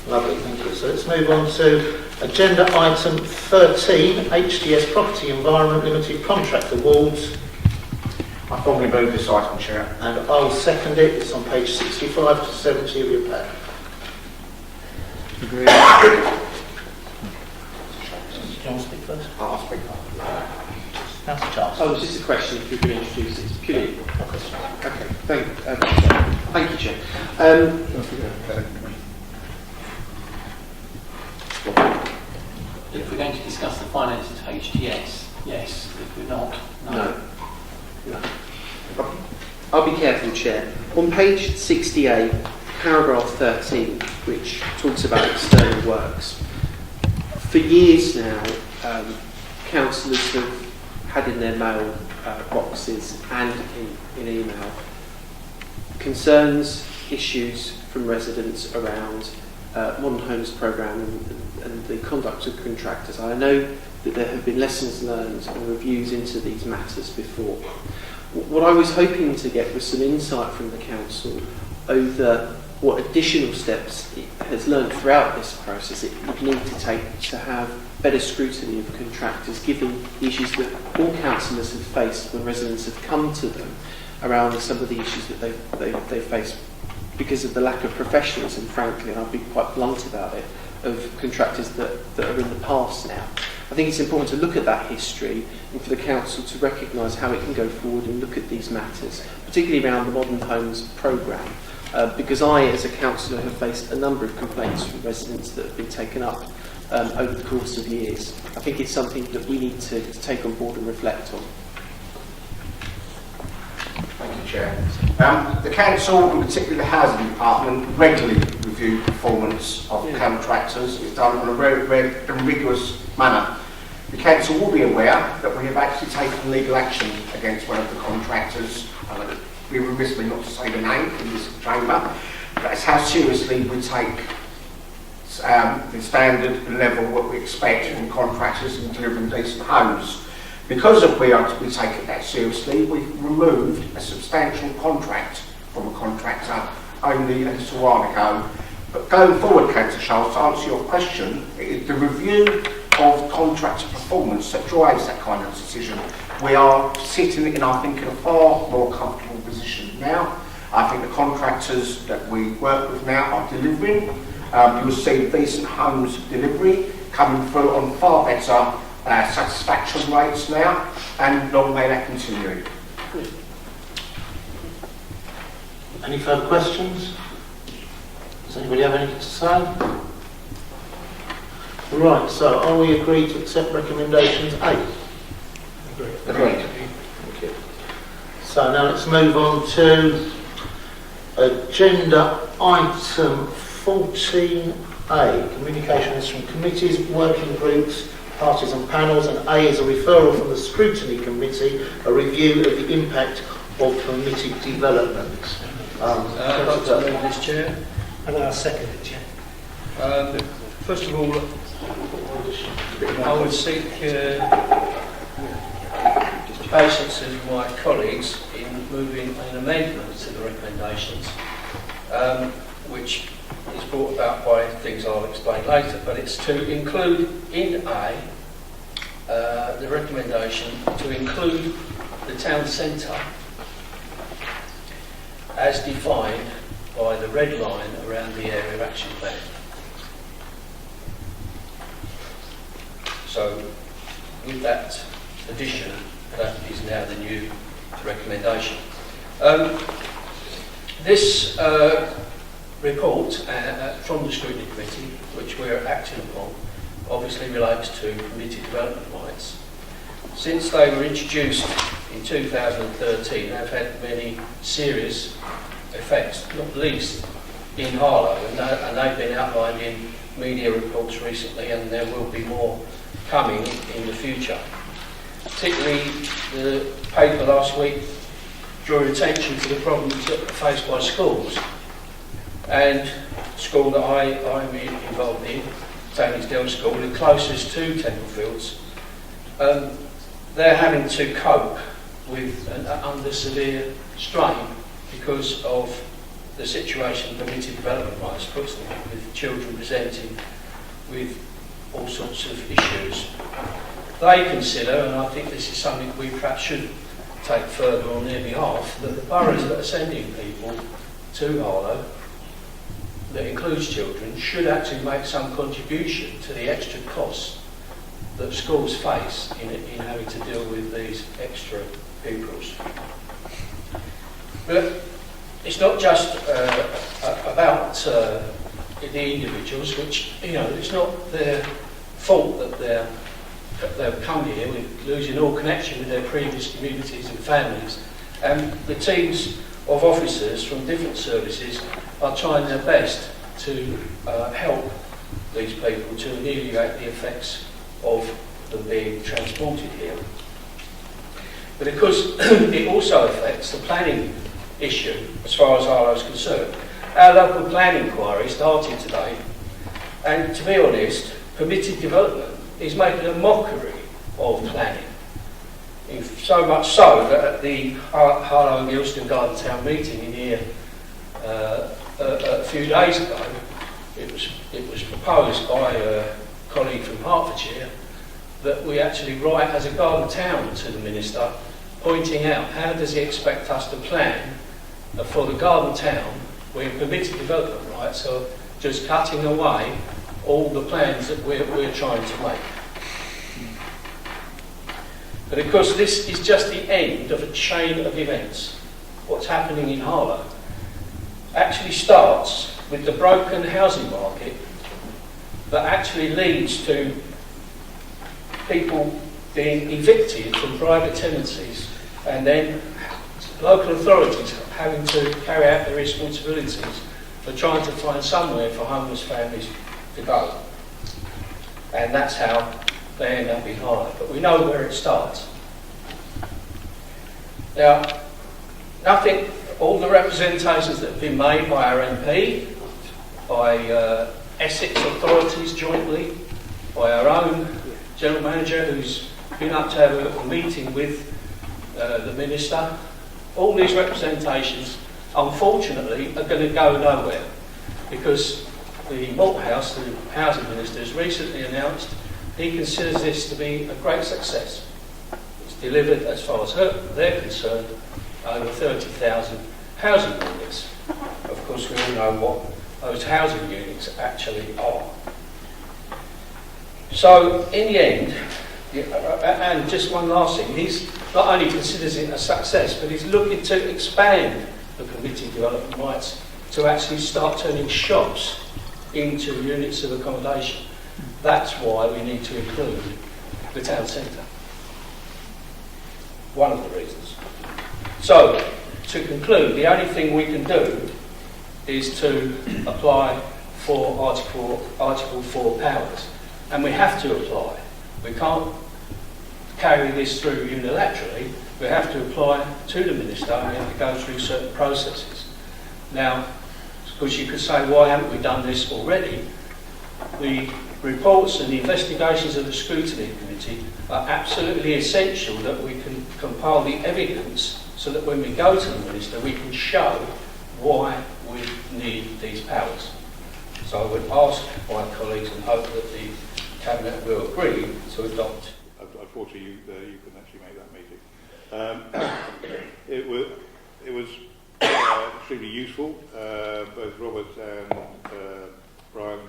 Speaker 1: Lovely, thank you. So let's move on to agenda item 13, HTS Property Environment Limited Contract Awards.
Speaker 13: I formally move this item, Chair.
Speaker 1: And I'll second it. It's on page 65 to 70 of your pack.
Speaker 5: Agree.
Speaker 1: Do you want to speak first?
Speaker 13: I'll speak.
Speaker 1: Councillor Charles.
Speaker 12: Oh, it's just a question if you could introduce it. It's purely. Okay, thank you, Chair.
Speaker 17: If we're going to discuss the finances of HTS, yes. If we're not, no.
Speaker 12: I'll be careful, Chair. On page 68, paragraph 13, which talks about external works, for years now, councillors have had in their mail boxes and in email concerns, issues from residents around Modern Homes programme and the conduct of contractors. I know that there have been lessons learned and reviews into these matters before. What I was hoping to get was some insight from the council over what additional steps it has learned throughout this process it would need to take to have better scrutiny of contractors, given the issues that all councillors have faced when residents have come to them around some of the issues that they face because of the lack of professionalism, frankly, and I'll be quite blunt about it, of contractors that are in the past now. I think it's important to look at that history and for the council to recognise how it can go forward and look at these matters, particularly around the Modern Homes programme, because I, as a councillor, have faced a number of complaints from residents that have been taken up over the course of years. I think it's something that we need to take on board and reflect on.
Speaker 13: Thank you, Chair. The Council, and particularly the Housing Department, regularly review performance of contractors. It's done in a very rigorous manner. The Council will be aware that we have actually taken legal action against one of the contractors. We remiss me not to say the name in this chamber. That's how seriously we take the standard and level what we expect from contractors in delivering decent homes. Because we take it that seriously, we've removed a substantial contract from a contractor only a little while ago. But going forward, Councillor Charles, to answer your question, it is the review of contractor performance that drives that kind of decision. We are sitting in, I think, in a far more comfortable position now. I think the contractors that we work with now are delivering. You'll see decent homes delivery coming through on far better satisfaction rates now, and long may that continue.
Speaker 1: Any further questions? Does anybody have anything to say? Right, so are we agreed to accept recommendations 8? Agreed. Thank you. So now let's move on to agenda item 14A, communications from committees, working groups, parties and panels, and A is a referral from the Scrutiny Committee, a review of the impact of permitted development.
Speaker 18: I'd like to move this, Chair.
Speaker 14: And I'll second it, Chair.
Speaker 18: First of all, I would seek the patience of my colleagues in moving an amendment to the recommendations, which is brought about by things I'll explain later, but it's to include in A, the recommendation to include the town centre as defined by the red line around the area of action plan. So, with that addition, that is now the new recommendation. This report from the Scrutiny Committee, which we're acting upon, obviously relates to permitted development rights. Since they were introduced in 2013, they've had many serious effects, not least in Harlow, and they've been outlined in media reports recently, and there will be more coming in the future. Particularly the paper last week drew attention to the problems that are faced by schools, and the school that I'm involved in, Tony's Dell School, the closest to Templefields, they're having to cope with under severe strain because of the situation permitted development rights puts them in, with children presenting with all sorts of issues. They consider, and I think this is something we perhaps should take further on their behalf that the boroughs that are sending people to Harlow, that includes children, should actually make some contribution to the extra costs that schools face in having to deal with these extra pupils. But it's not just about the individuals, which, you know, it's not their fault that they've come here with losing all connection with their previous communities and families. And the teams of officers from different services are trying their best to help these people to ameliorate the effects of them being transported here. But of course, it also affects the planning issue as far as Harlow is concerned. Our local planning inquiry started today, and to be honest, permitted development is making a mockery of planning. So much so that at the Harlow and Gilston Garden Town meeting in here a few days ago, it was proposed by a colleague from Hertfordshire that we actually write as a garden town to the Minister, pointing out how does he expect us to plan for the garden town when permitted development rights are just cutting away all the plans that we're trying to make. But of course this is just the end of a chain of events. What's happening in Harlow actually starts with the broken housing market that actually leads to people being evicted from private tenancies and then local authorities having to carry out their responsibilities for trying to find somewhere for homeless families to go. And that's how they end up in Harlow. But we know where it starts. Now, all the representations that have been made by our MP, by Essex authorities jointly, by our own General Manager who's been up to have a meeting with the Minister, all these representations unfortunately are going to go nowhere, because the Malthouse, the Housing Minister, has recently announced he considers this to be a great success. It's delivered, as far as they're concerned, over 30,000 housing units. Of course, we all know what those housing units actually are. So, in the end, and just one last thing, he's not only considers it a success, but he's looking to expand the permitted development rights to actually start turning shops into units of accommodation. That's why we need to include the town centre. One of the reasons. So, to conclude, the only thing we can do is to apply for Article 4 powers. And we have to apply. We can't carry this through unilaterally. We have to apply to the Minister and we have to go through certain processes. Now, of course you could say, why haven't we done this already? The reports and the investigations of the Scrutiny Committee are absolutely essential that we can compile the evidence so that when we go to the Minister we can show why we need these powers. So I would ask my colleagues and hope that the Cabinet will agree to adopt.
Speaker 2: Unfortunately, you couldn't actually make that meeting. It was extremely useful. Both Robert and Brian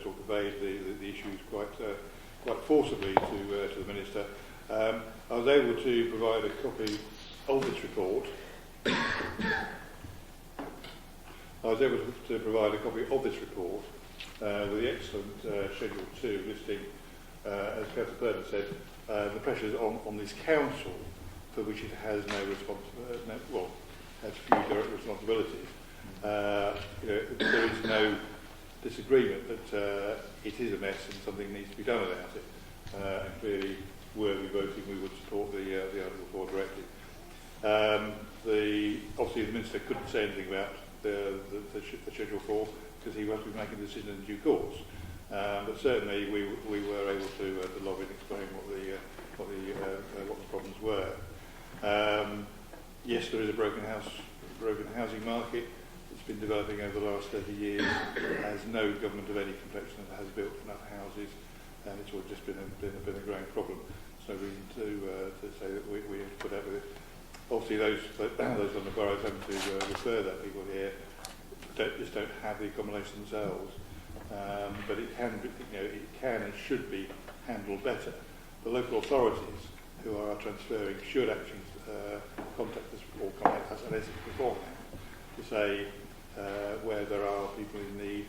Speaker 2: sort of conveyed the issues quite forcibly to the Minister. I was able to provide a copy of this report. With the excellent Schedule 2 listing, as Councillor Burton said, the pressures on this council for which it has has few direct responsibilities. There is no disagreement that it is a mess and something needs to be done about it. And clearly, were we voting, we would support the Article 4 directive. Obviously, the Minister couldn't say anything about the Schedule 4 because he won't be making a decision in due course. But certainly, we were able to lobby and explain what the problems were. Yes, there is a broken housing market. It's been developing over the last 30 years. As no government of any complexion has built enough houses, and it's just been a growing problem. There's no reason to say that we have to put up with it. obviously those on the boroughs having to refer their people here just don't have the accommodation themselves. But it can, it can and should be handled better. The local authorities who are transferring should actually contact us or contact us and Essex beforehand to say where there are people in need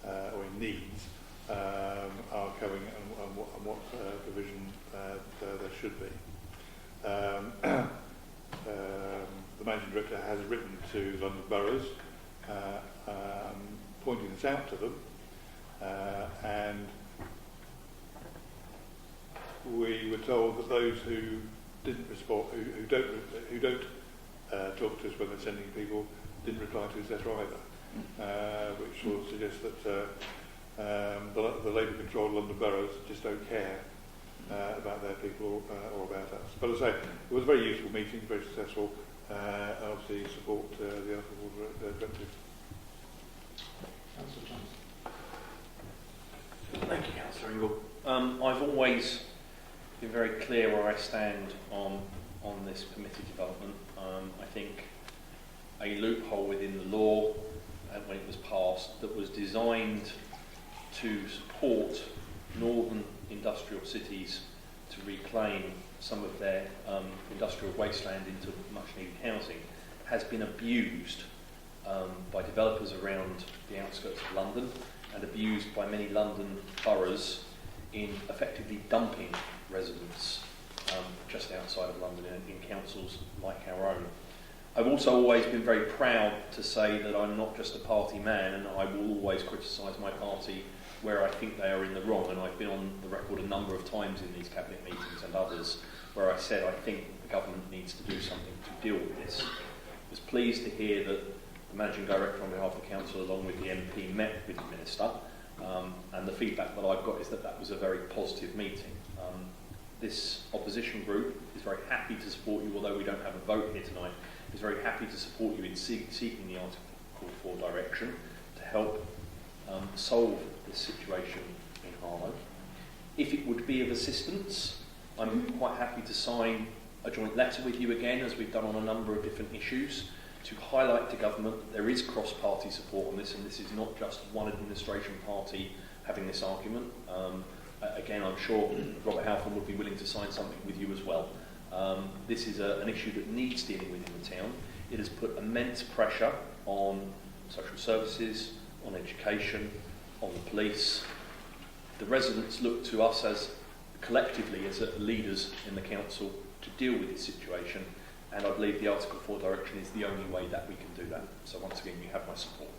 Speaker 2: or in needs are coming and what provision there should be. The Managing Director has written to London boroughs pointing this out to them, and we were told that those who didn't respond, who don't talk to us when they're sending people, didn't reply to his letter either, which will suggest that the Labour-controlled London boroughs just don't care about their people or about us. But as I say, it was a very useful meeting, very successful, and obviously support the Article Directive.
Speaker 1: Councillor Johnson.
Speaker 7: Thank you, Councillor Ingle. I've always been very clear where I stand on this permitted development. I think a loophole within the law when it was passed that was designed to support northern industrial cities to reclaim some of their industrial wasteland into much needed housing has been abused by developers around the outskirts of London and abused by many London boroughs in effectively dumping residents just outside of London in councils like our own. I've also always been very proud to say that I'm not just a party man, and I will always criticise my party where I think they are in the wrong, and I've been on the record a number of times in these cabinet meetings and others where I said I think the government needs to do something to deal with this. I was pleased to hear that the Managing Director on behalf of the Council along with the MP met with the Minister, and the feedback that I've got is that that was a very positive meeting. This opposition group is very happy to support you, although we don't have a vote here tonight, is very happy to support you in seeking the Article 4 direction to help solve this situation in Harlow. If it would be of assistance, I'm quite happy to sign a joint letter with you again, as we've done on a number of different issues, to highlight to government that there is cross-party support on this, and this is not just one administration party having this argument. Again, I'm sure Robert Halfon would be willing to sign something with you as well. This is an issue that needs dealing with in the town. It has put immense pressure on social services, on education, on the police. The residents look to us as collectively as leaders in the council to deal with this situation, and I believe the Article 4 direction is the only way that we can do that. So once again, you have my support.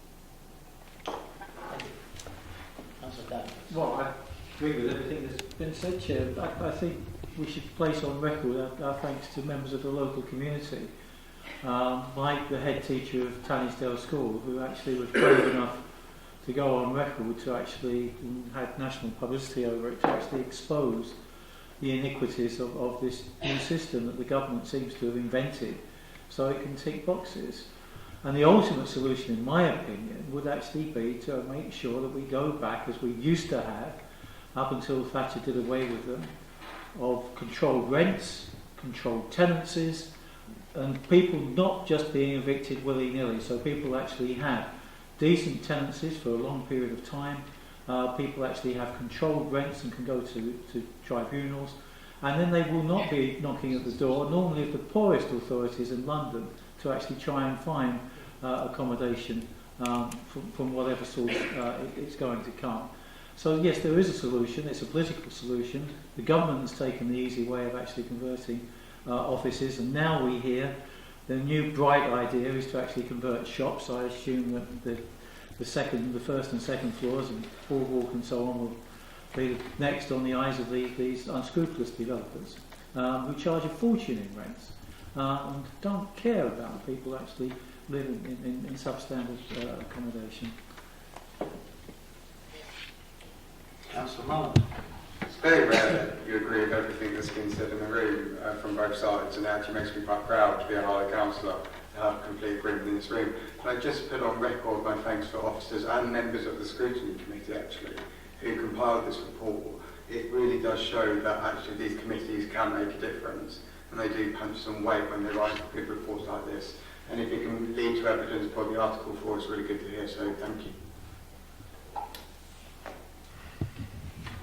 Speaker 5: Well, I agree with everything that's been said, Chair. I think we should place on record our thanks to members of the local community, like the head teacher of Tannisdale School, who actually was brave enough to go on record to actually, had national publicity over it, to actually expose the iniquities of this new system that the government seems to have invented so it can tick boxes. And the ultimate solution, in my opinion, would actually be to make sure that we go back, as we used to have, up until Thatcher did away with them, of controlled rents, controlled tenancies, and people not just being evicted willy-nilly. So people actually have decent tenancies for a long period of time. People actually have controlled rents and can go to tribunals, and then they will not be knocking at the door, normally of the poorest authorities in London, to actually try and find accommodation from whatever source it's going to come. So yes, there is a solution. It's a political solution. The government has taken the easy way of actually converting offices, and now we hear the new bright idea is to actually convert shops. I assume that the first and second floors and boardwalk and so on will be next on the eyes of these unscrupulous developers who charge a fortune in rents and don't care about people actually living in substandard accommodation.
Speaker 1: Councillor Mullen.
Speaker 19: It's very rare that you agree with everything that's been said in the room from both sides, and it actually makes me quite proud to be a Harlow councillor to have complete agreement in this room. Can I just put on record my thanks for officers and members of the scrutiny committee actually who compiled this report. It really does show that actually these committees can make a difference, and they do punch some weight when they write good reports like this. And if it can lead to evidence, probably Article 4 is really good to hear, so thank you.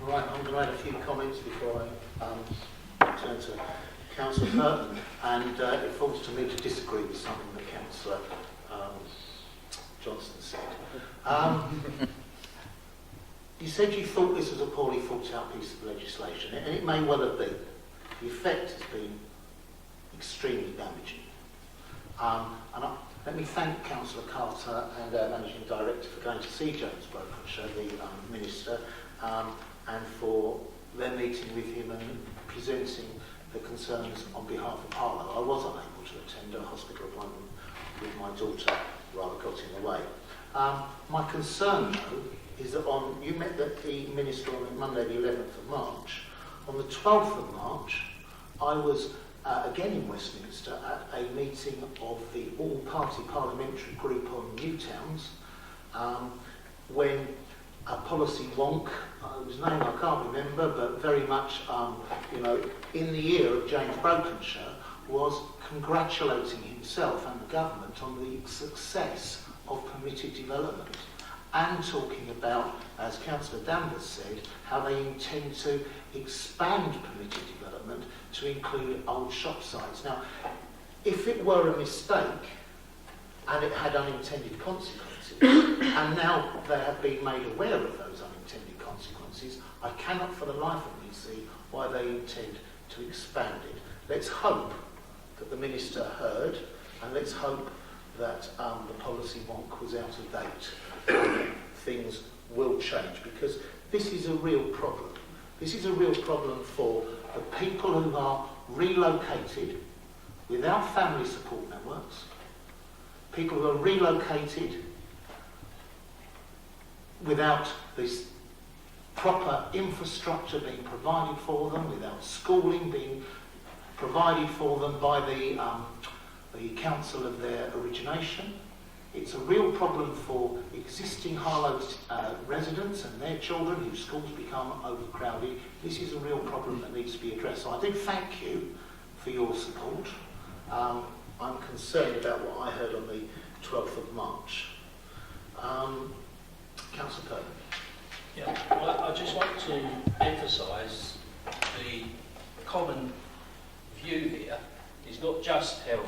Speaker 1: Right, I'm going to add a few comments before I turn to Councillor Burton, and it falls to me to disagree with something that Councillor Johnson said. You said you thought this was a poorly thought out piece of legislation, and it may well have been. The effect has been extremely damaging. Let me thank Councillor Carter and our Managing Director for going to see James Brokenshire, the Minister, and for their meeting with him and presenting the concerns on behalf of Harlow. I was unable to attend a hospital appointment with my daughter, rather got in the way. My concern, though, is that you met the Minister on Monday the 11th of March. On the 12th of March, I was again in Westminster at a meeting of the all-party parliamentary group on new towns, when a policy wonk, whose name I can't remember, but very much in the ear of James Brokenshire, was congratulating himself and the government on the success of permitted development, and talking about, as Councillor Danvers said, how they intend to expand permitted development to include old shop sites. Now, if it were a mistake and it had unintended consequences, and now they have been made aware of those unintended consequences, I cannot for the life of me see why they intend to expand it. Let's hope that the Minister heard, and let's hope that the policy wonk was out of date. Things will change, because this is a real problem. This is a real problem for the people who are relocated without family support networks, people who are relocated without this proper infrastructure being provided for them, without schooling being provided for them by the council of their origination. It's a real problem for existing Harlow residents and their children whose schools become overcrowded. This is a real problem that needs to be addressed. So I do thank you for your support. I'm concerned about what I heard on the 12th of March. Councillor Purden.
Speaker 18: Yeah, well, I just want to emphasise the common view here is not just held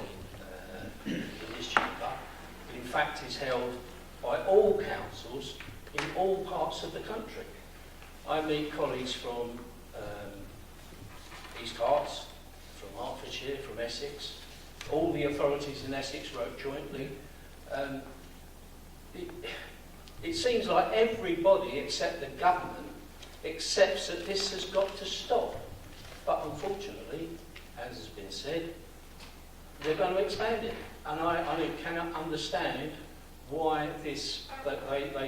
Speaker 18: in this chamber, but in fact is held by all councils in all parts of the country. I meet colleagues from East Herts, from Hertfordshire, from Essex. All the authorities in Essex wrote jointly. It seems like everybody except the government accepts that this has got to stop. But unfortunately, as has been said, they're going to expand it. And I cannot understand why they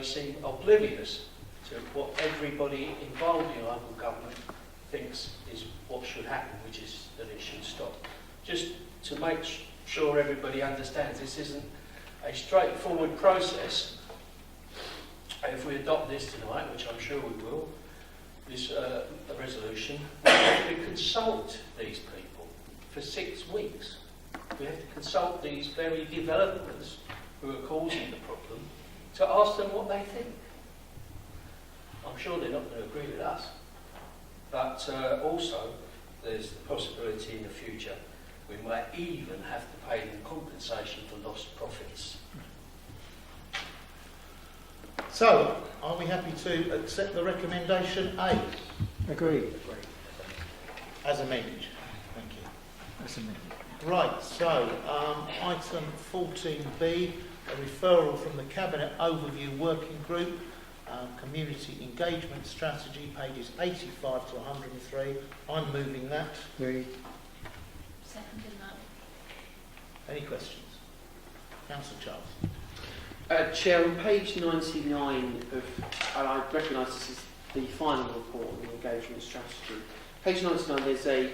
Speaker 18: seem oblivious to what everybody involved in local government thinks is what should happen, which is that it should stop. Just to make sure everybody understands, this isn't a straightforward process. If we adopt this tonight, which I'm sure we will, this resolution, we have to consult these people for 6 weeks. We have to consult these very developers who are causing the problem to ask them what they think. I'm sure they're not going to agree with us, but also there's the possibility in the future we might even have to pay them compensation for lost profits.
Speaker 1: So, are we happy to accept the recommendation A?
Speaker 5: Agreed.
Speaker 1: As amended. Thank you.
Speaker 5: As amended.
Speaker 1: Right, so item 14B, a referral from the Cabinet Overview Working Group, Community Engagement Strategy, pages 85 to 103. I'm moving that.
Speaker 5: Agreed.
Speaker 10: Seconding that.
Speaker 1: Any questions? Councillor Charles.
Speaker 12: Chair, on page 99 and I recognise this is the final report on the engagement strategy. Page 99, there's a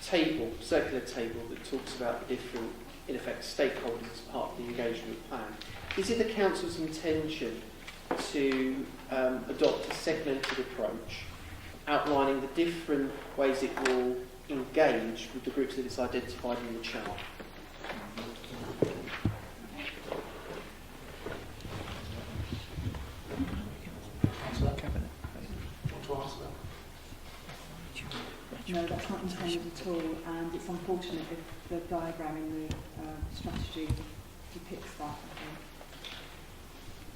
Speaker 12: table, circular table, that talks about the different, in effect, stakeholders as part of the engagement plan. Is it the Council's intention to adopt a segmented approach, outlining the different ways it will engage with the groups that it's identified in the chart.
Speaker 20: No, that's not intended at all, and it's unfortunate if the diagram in the strategy depicts that,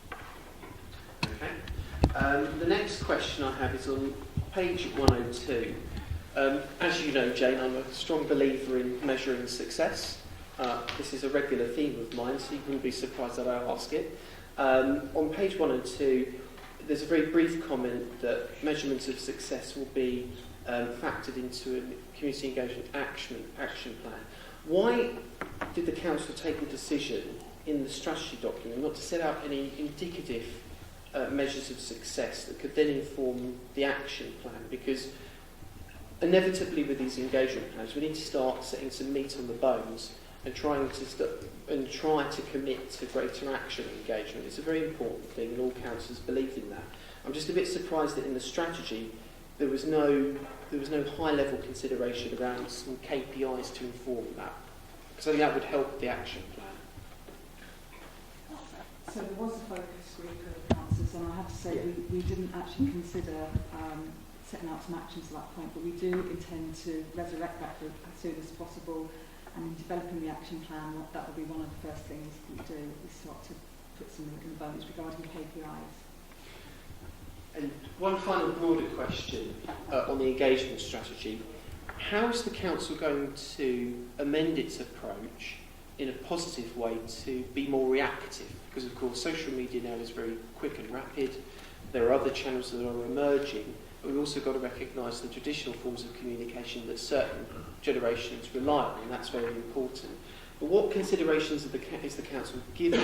Speaker 20: I think.
Speaker 12: Okay. The next question I have is on page 102. As you know, Jane, I'm a strong believer in measuring success. This is a regular theme of mine, so you wouldn't be surprised that I ask it. On page 102, there's a very brief comment that measurements of success will be factored into a community engagement action plan. Why did the council take the decision in the strategy document not to set out any indicative measures of success that could then inform the action plan? Because inevitably with these engagement plans, we need to start setting some meat on the bones and try to commit to greater action and engagement. It's a very important thing, and all councillors believe in that. I'm just a bit surprised that in the strategy there was no high-level consideration around some KPIs to inform that, because I think that would help the action plan.
Speaker 20: So there was a focus group of councillors, and I have to say we didn't actually consider setting out some actions at that point, but we do intend to resurrect that group as soon as possible, and in developing the action plan, that will be one of the first things we do. We start to put some in the bones regarding KPIs.
Speaker 12: And one final broader question on the engagement strategy. How is the council going to amend its approach in a positive way to be more reactive? Because of course social media now is very quick and rapid. There are other channels that are emerging, but we've also got to recognise the traditional forms of communication that certain generations rely on, and that's very important. But what considerations is the council given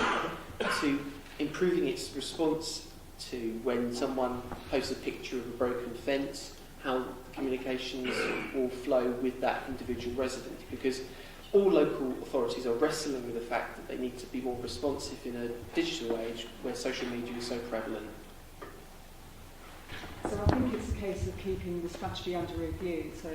Speaker 12: to improving its response to when someone posts a picture of a broken fence, how the communications will flow with that individual resident? Because all local authorities are wrestling with the fact that they need to be more responsive in a digital age where social media is so prevalent.
Speaker 20: So I think it's a case of keeping the strategy under review. So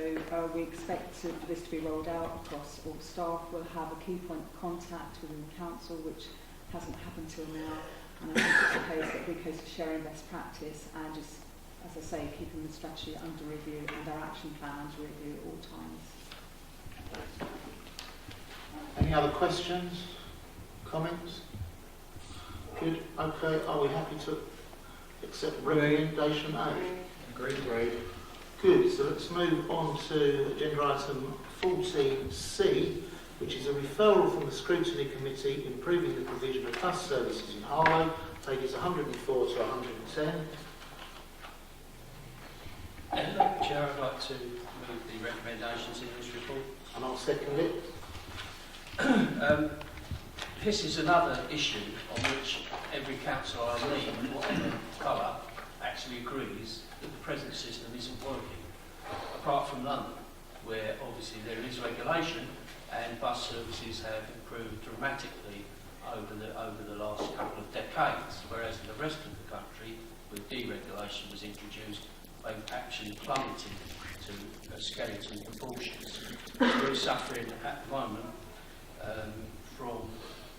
Speaker 20: we expect for this to be rolled out across all staff. We'll have a key point of contact within the council, which hasn't happened till now. And I think it's a case that we're close to sharing best practice and just, as I say, keeping the strategy under review and our action plan under review at all times.
Speaker 1: Any other questions? Comments? Good. Okay. Are we happy to accept recommendation A?
Speaker 11: Agreed.
Speaker 1: Good. So let's move on to agenda item 14C, which is a referral from the Scrutiny Committee improving the provision of bus services in Harlow, pages 104 to 110.
Speaker 18: Chair, I'd like to move the recommendations in this report.
Speaker 1: And I'll second it.
Speaker 18: This is another issue on which every council I meet, whatever colour, actually agrees that the present system isn't working. Apart from London, where obviously there is regulation and bus services have improved dramatically over the last couple of decades, whereas in the rest of the country, when deregulation was introduced, they've actually plummeted to skeleton proportions. We're suffering at the moment from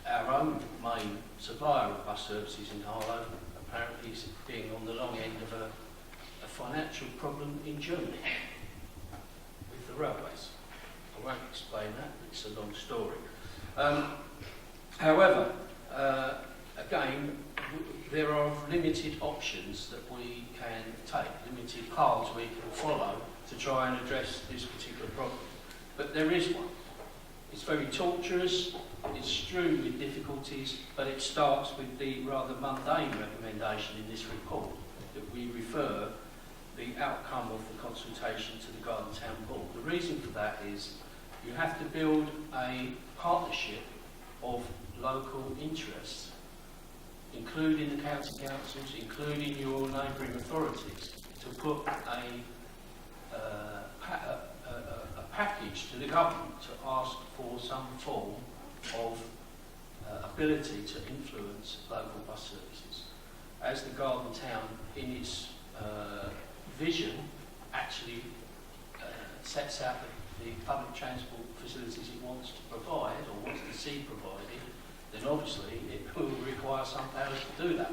Speaker 18: our own main supplier of bus services in Harlow, apparently being on the long end of a financial problem in Germany with the railways. I won't explain that, it's a long story. However, again, there are limited options that we can take, limited paths we can follow to try and address this particular problem. But there is one. It's very tortuous, it's strewn with difficulties, but it starts with the rather mundane recommendation in this report that we refer the outcome of the consultation to the Garden Town Board. The reason for that is you have to build a partnership of local interests, including the county councils, including your neighbouring authorities, to put a package to the government to ask for some form of ability to influence local bus services. As the Garden Town, in its vision, actually sets out
Speaker 17: the public transport facilities it wants to provide or wants to see provided, then obviously it will require some powers to do that.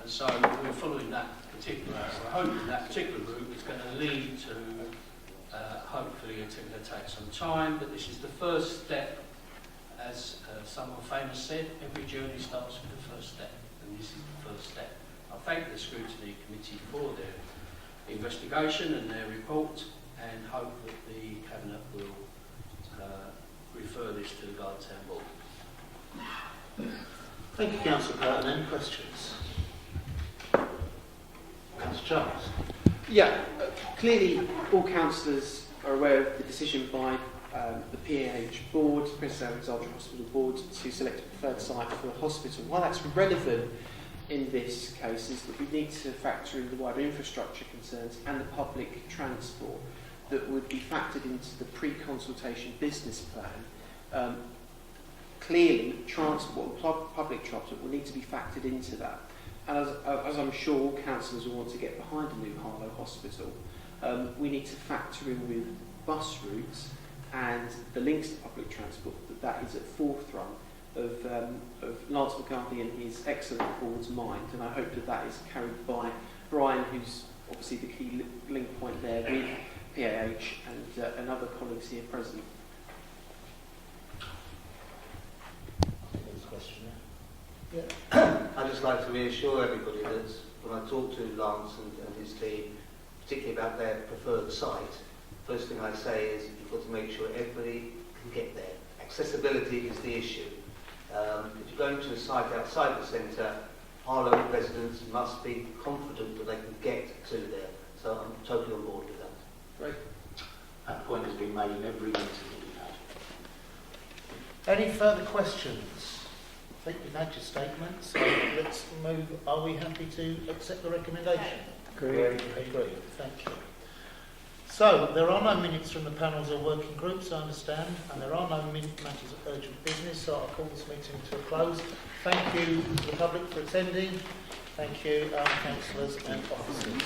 Speaker 17: And so we're following that particular, we're hoping that particular route is going to lead to, hopefully it's going to take some time, but this is the first step. As someone famous said, every journey starts with the first step, and this is the first step. I thank the Scrutiny Committee for their investigation and their report, and hope that the Cabinet will refer this to the Gartown Board.
Speaker 1: Thank you, Councillor Burton. Any questions? Councillor Charles.
Speaker 12: Yeah, clearly all councillors are aware of the decision by the PAH board, Princess Alexandra Hospital board, to select a preferred site for the hospital. Why that's relevant in this case is that we need to factor in the wider infrastructure concerns and the public transport that would be factored into the pre-consultation business plan. Clearly, transport, public transport will need to be factored into that. And as I'm sure all councillors will want to get behind a new Harlow hospital, we need to factor in with bus routes and the links to public transport that is at forefront of Lance McCarthy and his excellent board's mind, and I hope that is carried by Brian, who's obviously the key link point there with PAH and other colleagues here present.
Speaker 8: I'd just like to reassure everybody that when I talk to Lance and his team, particularly about their preferred site, first thing I say is you've got to make sure everybody can get there. Accessibility is the issue. If you're going to a site outside the centre, Harlow residents must be confident that they can get to there. So I'm totally on board with that.
Speaker 1: Great. That point has been made in every meeting that we've had. Any further questions? I think we've had your statement, so let's move. Are we happy to accept the recommendation?
Speaker 5: Agreed.
Speaker 1: Agreed. Thank you. So, there are no minutes from the panels or working groups, I understand, and there are no matters of urgent business, so I'll call this meeting to a close. Thank you to the public for attending. Thank you, councillors and officers.